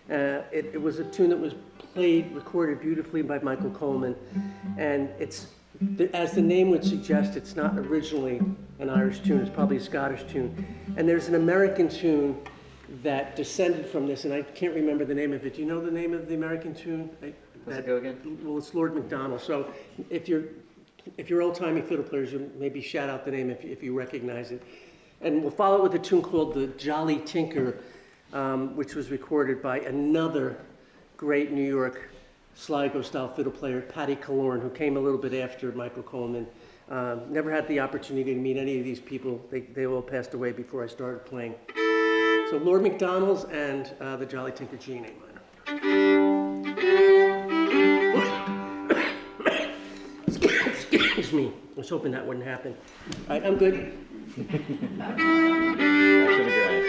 It was a tune that was recorded beautifully by Michael Coleman, and it's, as the name would suggest, it's not originally an Irish tune, it's probably a Scottish tune. And there's an American tune that descended from this, and I can't remember the name of it. Do you know the name of the American tune? Does it go again? Well, it's Lord McDonald. So if you're old-timey fiddle players, you maybe shout out the name if you recognize it. And we'll follow it with a tune called The Jolly Tinker, which was recorded by another great New York Sligo-style fiddle player, Cate Sandstrom, who came a little bit after Michael Coleman. Never had the opportunity to meet any of these people. They all passed away before I started playing. So Lord McDonald's and The Jolly Tinker, G in A minor. Excuse me. I was hoping that wouldn't happen. All right, I'm good. Back to the grind.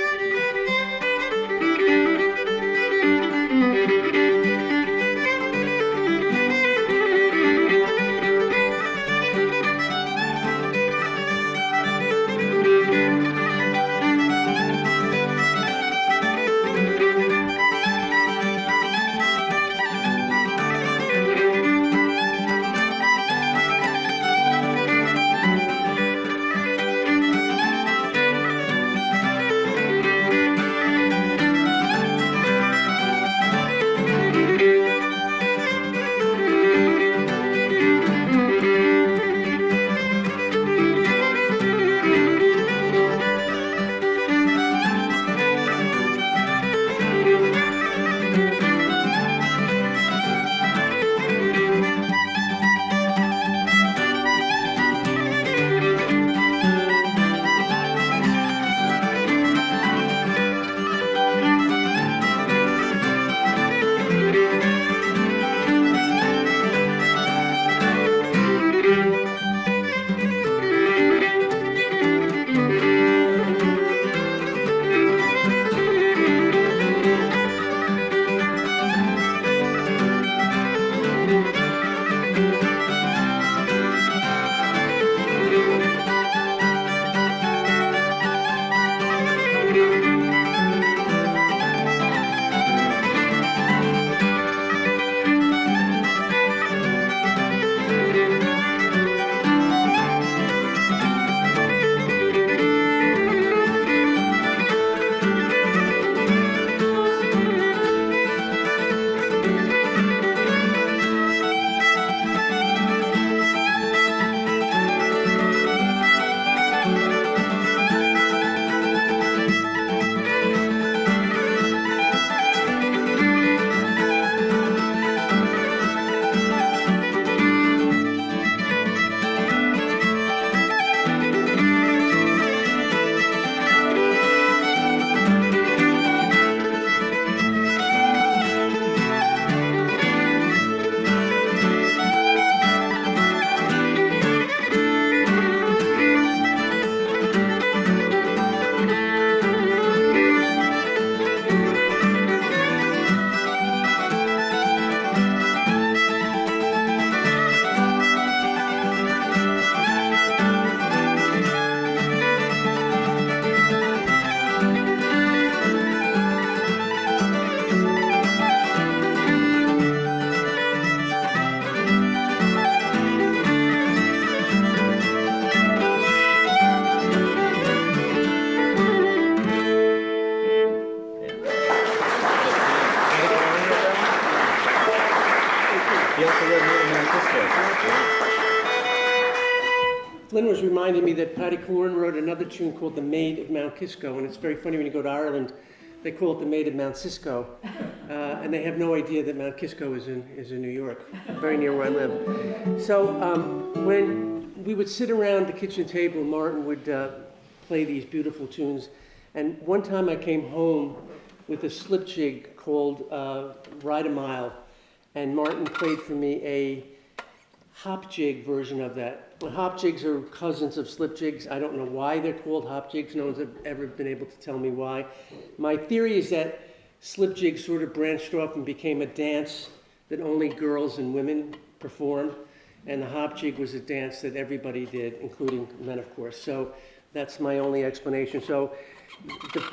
Flynn was reminding me that Cate Sandstrom wrote another tune called The Maid of Mount Kisco, and it's very funny when you go to Ireland, they call it the Maid of Mount Cisco, and they have no idea that Mount Kisco is in New York, very near where I live. So when we would sit around the kitchen table, Martin would play these beautiful tunes, and one time I came home with a slip jig called Ride a Mile, and Martin played for me a hop jig version of that. Hop jigs are cousins of slip jigs. I don't know why they're called hop jigs. No one's ever been able to tell me why. My theory is that slip jigs sort of branched off and became a dance that only girls and women performed. and the hop jig was a dance that everybody did, including men, of course. So that's my only explanation. So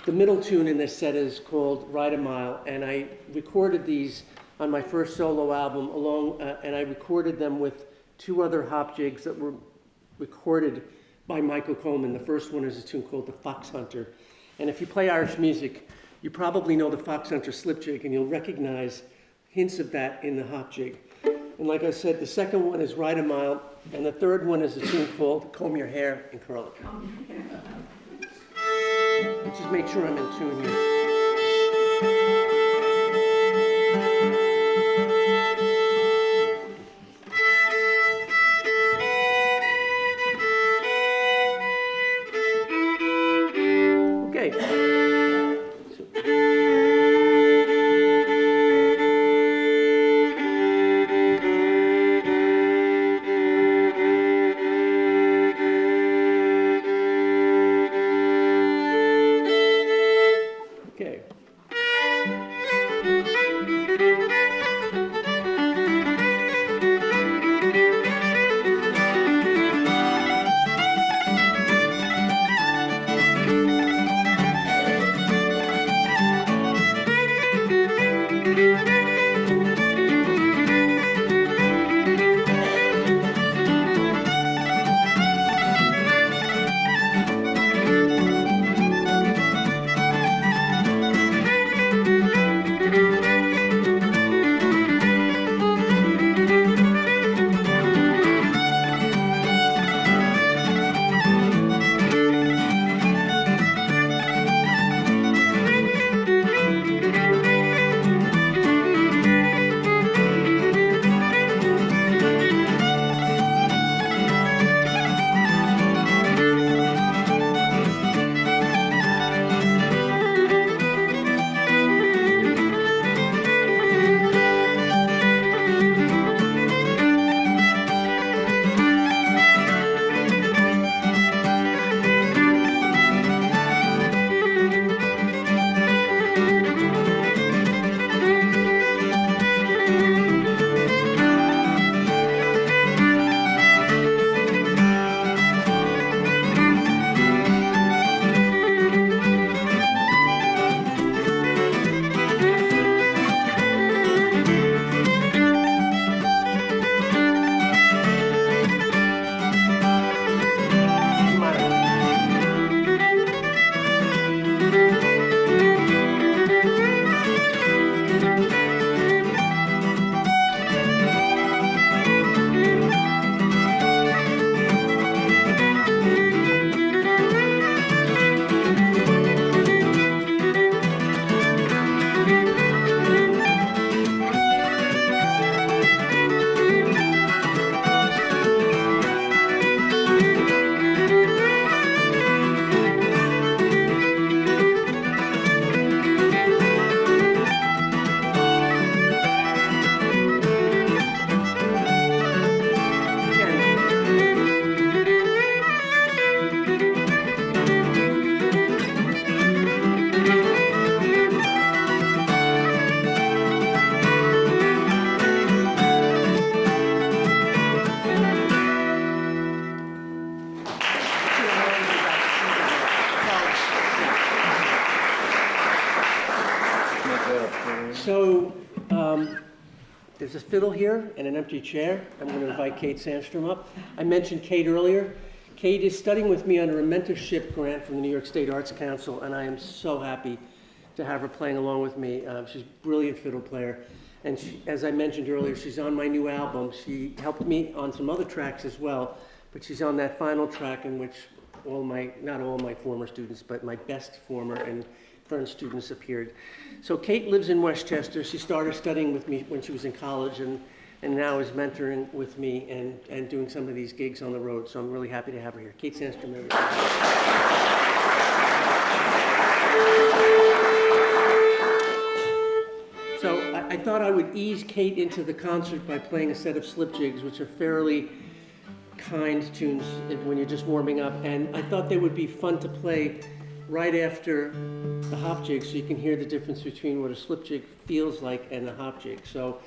the middle tune in this set is called Ride a Mile, and I recorded these on my first solo album and I recorded them with two other hop jigs that were recorded by Michael Coleman. The first one is a tune called The Fox Hunter. And if you play Irish music, you probably know the Fox Hunter slip jig, and you'll recognize hints of that in the hop jig. And like I said, the second one is Ride a Mile, and the third one is a tune called Comb Your Hair and Curl It. Let's just make sure I'm in tune here. So there's a fiddle here and an empty chair. I'm going to invite Cate Sandstrom up. I mentioned Cate earlier. Cate is studying with me under a mentorship grant from the New York State Arts Council, and I am so happy to have her playing along with me. She's a brilliant fiddle player. And she, as I mentioned earlier, she's on my new album. She helped me on some other tracks as well, but she's on that final track in which not all my former students, but my best former and current students appeared. So Cate lives in Westchester. She started studying with me when she was in college and now is mentoring with me and doing some of these gigs on the road. So I'm really happy to have her here. Cate Sandstrom, everybody. So I thought I would ease Cate into the concert by playing a set of slip jigs, which are fairly kind tunes when you're just warming up. And I thought they would be fun to play right after the hop jig so you can hear the difference between what a slip jig feels like and the hop jig. So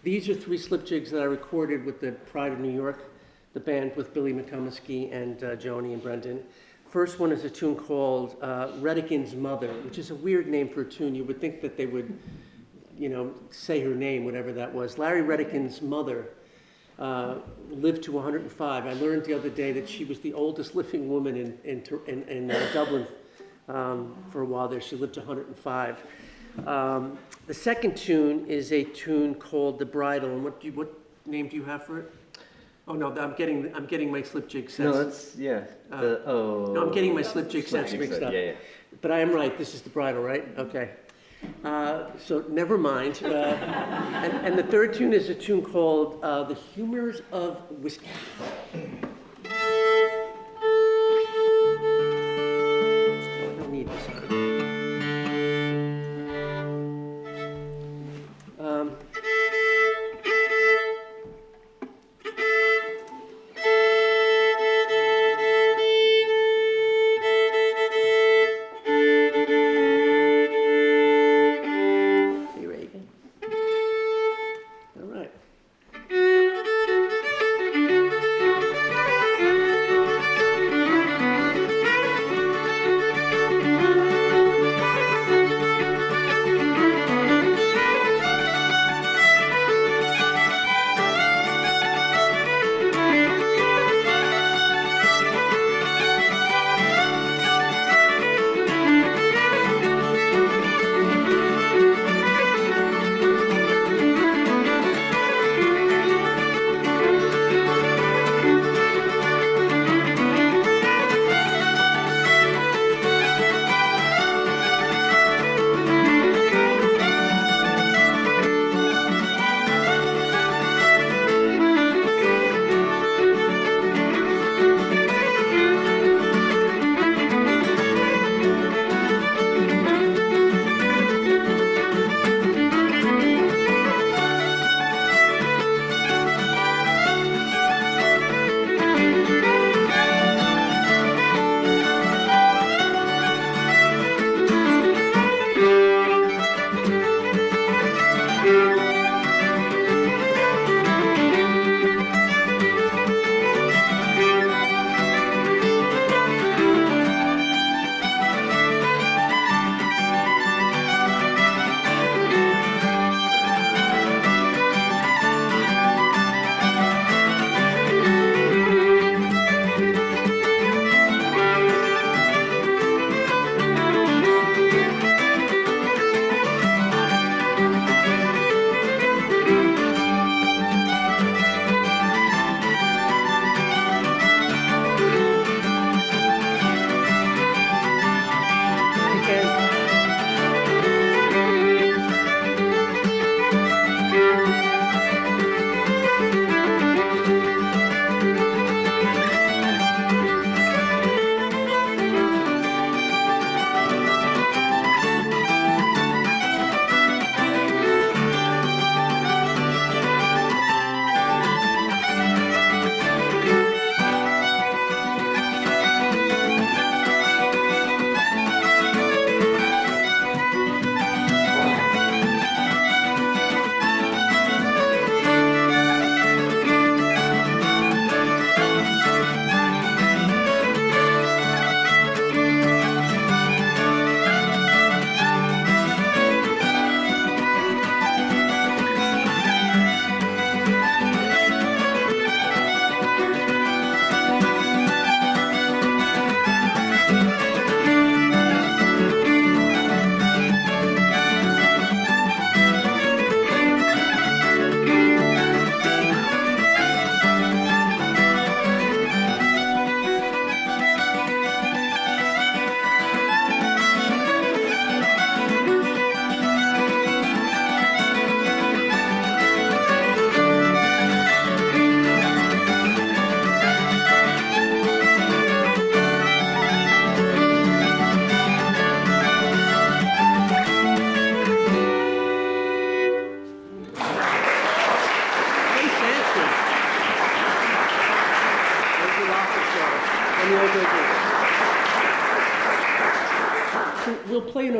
These are 3 slip jigs that I recorded with the Pride of New York, the band with Billy McComiskey and Joni and Brendan. First one is a tune called Redigan's Mother, which is a weird name for a tune. You would think that they would, say her name, whatever that was. Larry Redigan's mother lived to 105. I learned the other day that she was the oldest living woman in Dublin for a while there. She lived to 105. The second tune is a tune called The Bridal. And what name do you have for it? Oh no, I'm getting my slip jig sets. No, that's, yeah. No, I'm getting my slip jig Slip sets jig mixed set, up. yeah, yeah. But I am right. This is The Bridal, right? Okay. So never mind. And the third tune is a tune called The Humors of Whiskey. Oh, I don't need this one. Hey, Reagan. All right.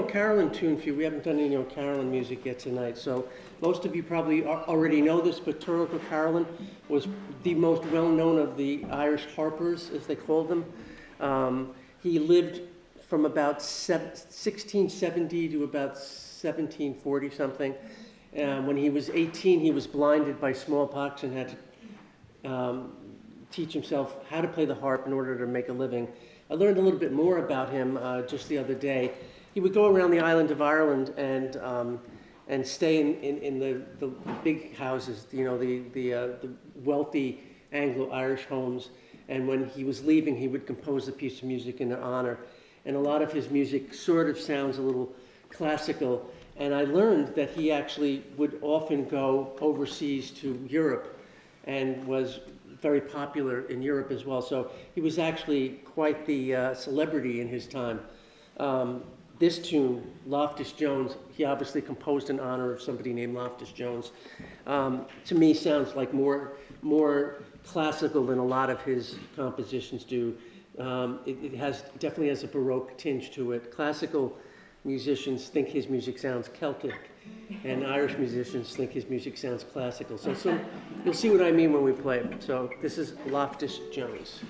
O'Carolan tune for you. We haven't done any O'Carolan music yet tonight, so most of you probably already know this, but Turlough O'Carolan was the most well-known of the Irish harpers, as they called them. He lived from about 1670 to about 1740 something. When he was 18, he was blinded by smallpox and had to teach himself how to play the harp in order to make a living. I learned a little bit more about him just the other day. He would go around the island of Ireland and stay in the big houses, you know, the wealthy Anglo-Irish homes. And when he was leaving, he would compose a piece of music in their honor. And a lot of his music sort of sounds a little classical. And I learned that he actually would often go overseas to Europe and was very popular in Europe as well. So he was actually quite the celebrity in his time. This tune, Loftus Jones, he obviously composed in honor of somebody named Loftus Jones. To me, sounds like more classical than a lot of his compositions do. It definitely has a Baroque tinge to it. Classical musicians think his music sounds Celtic, and Irish musicians think his music sounds classical. So you'll see what I mean when we play it. So this is Loftus Jones.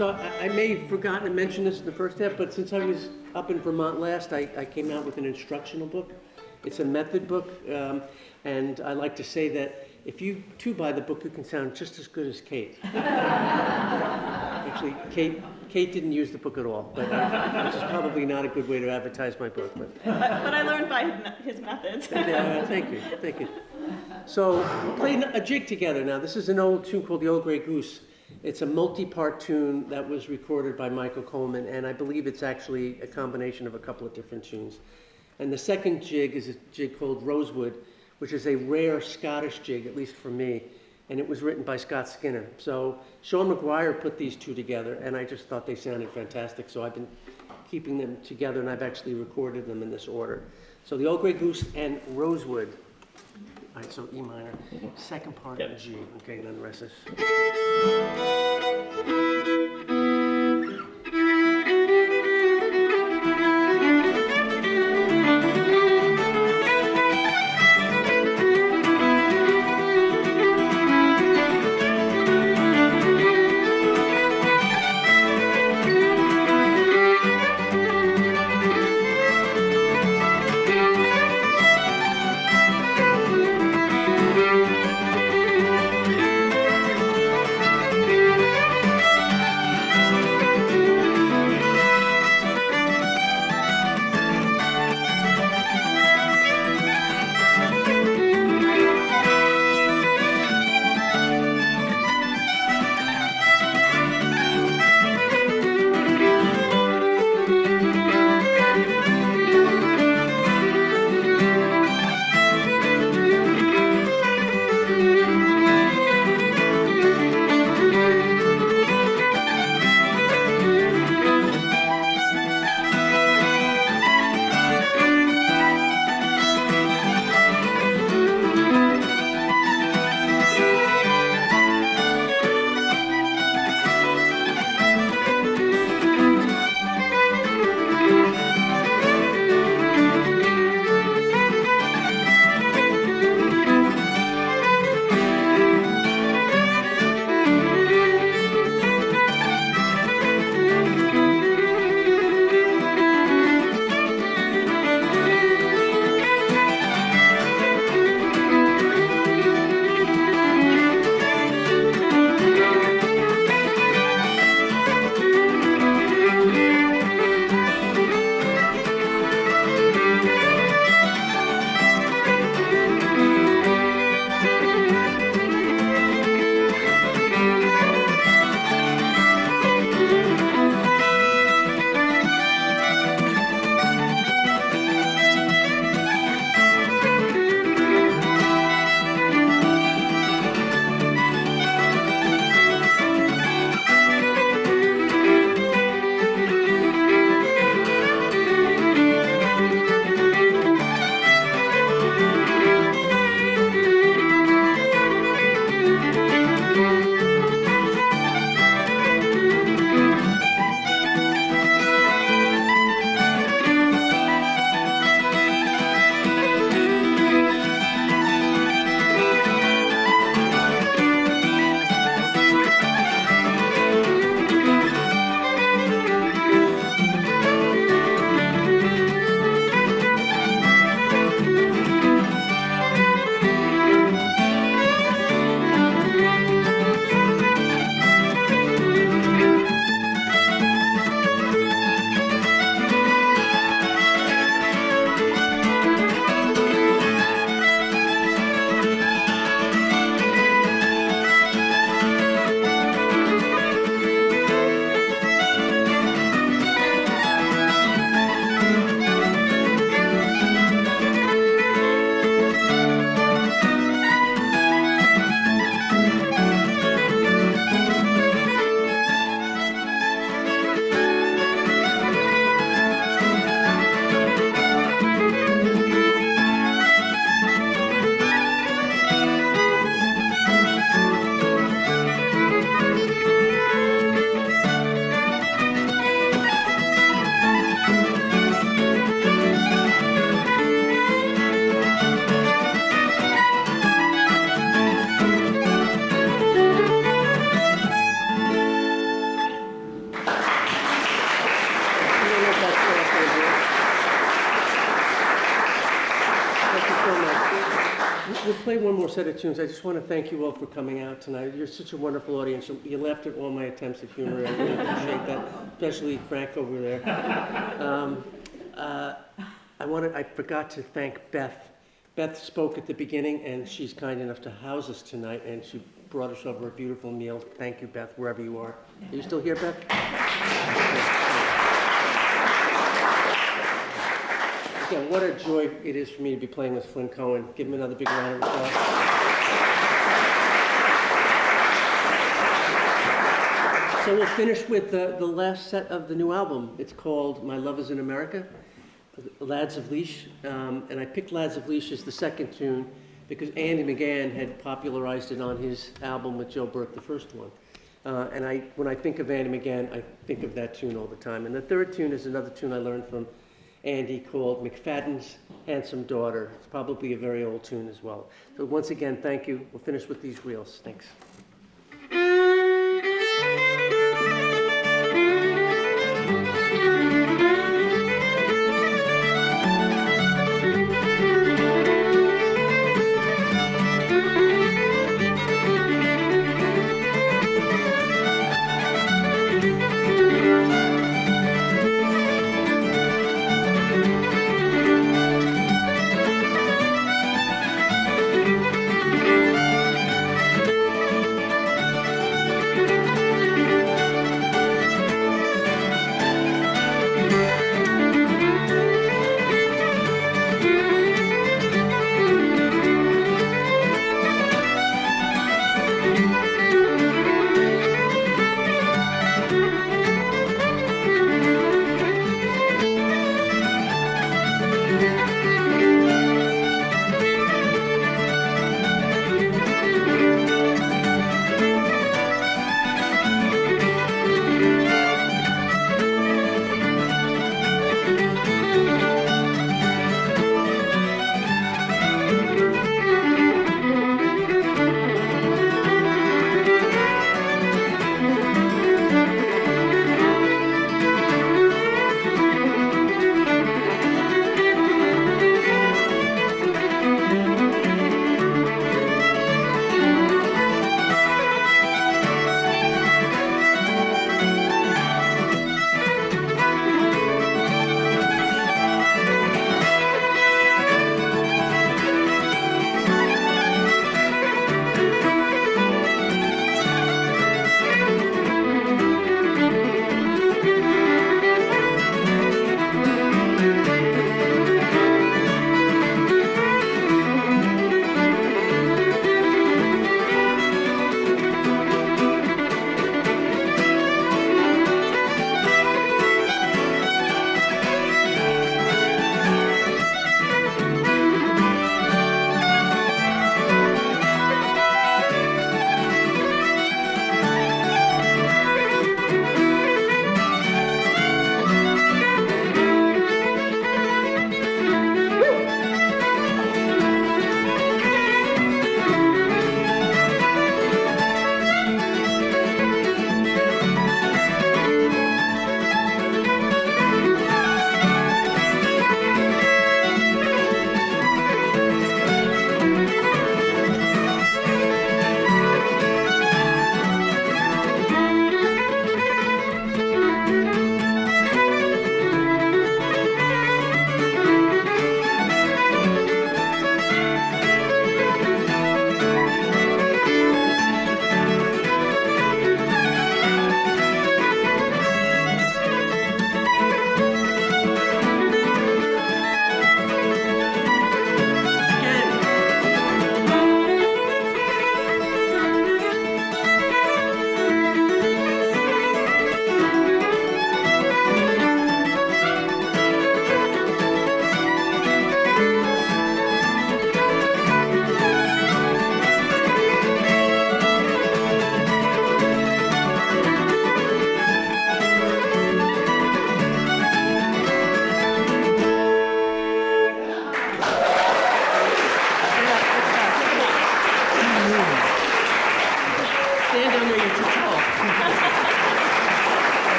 So I may have forgotten to mention this in the first half, but since I was up in Vermont last, I came out with an instructional book. It's a method book, and I like to say that if you too buy the book, you can sound just as good as Cate. Actually, Cate didn't use the book at all, but which is probably not a good way to advertise my book. But I learned by his methods. thank you. So we're playing a jig together now. This is an old tune called The Old Grey Goose. It's a multi-part tune that was recorded by Michael Coleman, and I believe it's actually a combination of a couple of different tunes. And the second jig is a jig called Rosewood, which is a rare Scottish jig, at least for me, and it was written by Scott Skinner. So Sean McGuire put these two together, and I just thought they sounded fantastic, so I've been keeping them together, and I've actually recorded them in this order. So The Old Grey Goose and Rosewood. All right, so E minor, second part Yep. in G. Okay, and then the rest is... play one more set of tunes, I just want to thank you all for coming out tonight. You're such a wonderful audience. You laughed at all my attempts at humor. I really appreciate that, especially Frank over there. I forgot to thank Beth. Beth spoke at the beginning, and she's kind enough to house us tonight, and she brought us over a beautiful meal. Thank you, Beth, wherever you are. Are you still here, Beth? Again, what a joy it is for me to be playing with Flynn Cohen. Give him another big round of applause. So we'll finish with the last set of the new album. It's called My Love Is in America, Lads of Leash. And I picked Lads of Leash as the second tune because Andy McGann had popularized it on his album with Joe Burke, the first one. And when I think of Andy McGann, I think of that tune all the time. And the third tune is another tune I learned from Andy called McFadden's Handsome Daughter. It's probably a very old tune as well. So once again, thank you. We'll finish with these reels. Thanks.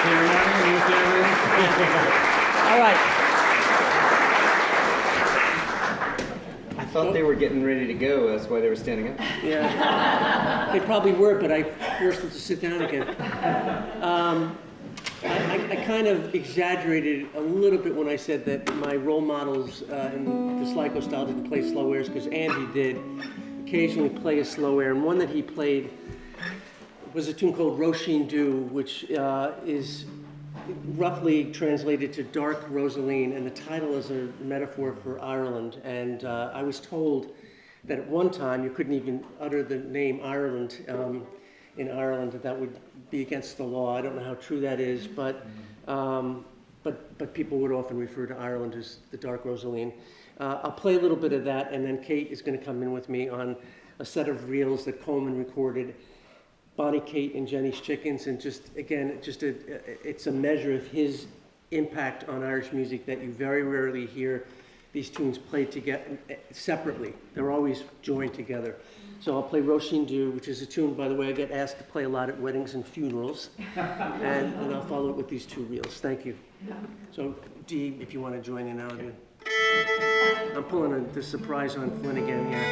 Here, Bring the camera in. All right. I thought they were getting ready to go, that's why they were standing up. Yeah. They probably were, but I forced them to sit down again. I kind of exaggerated a little bit when I said that my role models in the Sligo style didn't play slow airs, because Andy did occasionally play a slow air, and one that he played was a tune called Roisin Du, which is roughly translated to Dark Rosaline, and the title is a metaphor for Ireland. And I was told that at one time you couldn't even utter the name Ireland in Ireland, that would be against the law. I don't know how true that is, but people would often refer to Ireland as the Dark Rosaline. I'll play a little bit of that, and then Cate is going to come in with me on a set of reels that Coleman recorded, Bonnie, Cate, and Jenny's Chickens, and just, again, it's a measure of his impact on Irish music that you very rarely hear these tunes played together separately. They're always joined together. So I'll play Roisin Du, which is a tune, by the way, I get asked to play a lot at weddings and funerals, and I'll follow it with these two reels. Thank you. So Dee, if you want to join in, I'll do. I'm pulling the surprise on Flynn again here.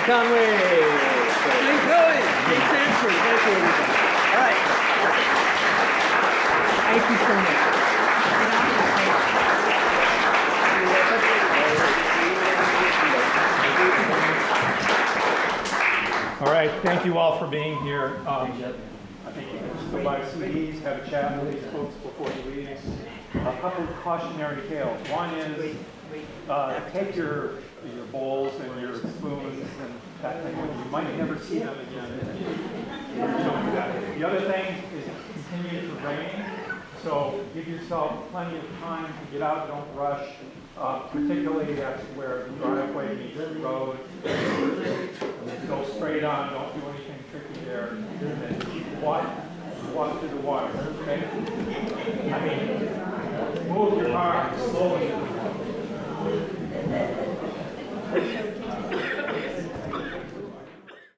Conway. Flynn Cohen, Cate Sandstrom, thank you, everybody. All right. Thank you so much. All right, thank you all for being here. I think you can just go by CDs, have a chat with these folks before you leave. A couple of cautionary tales. One is take your bowls and your spoons and that thing with you. You might never see them again. Don't do that. The other thing is it continues to rain, so give yourself plenty of time to get out. Don't rush. Particularly that's where the driveway meets the road. Go straight on, don't do anything tricky there. And then walk through the water, okay? I mean, move your car slowly.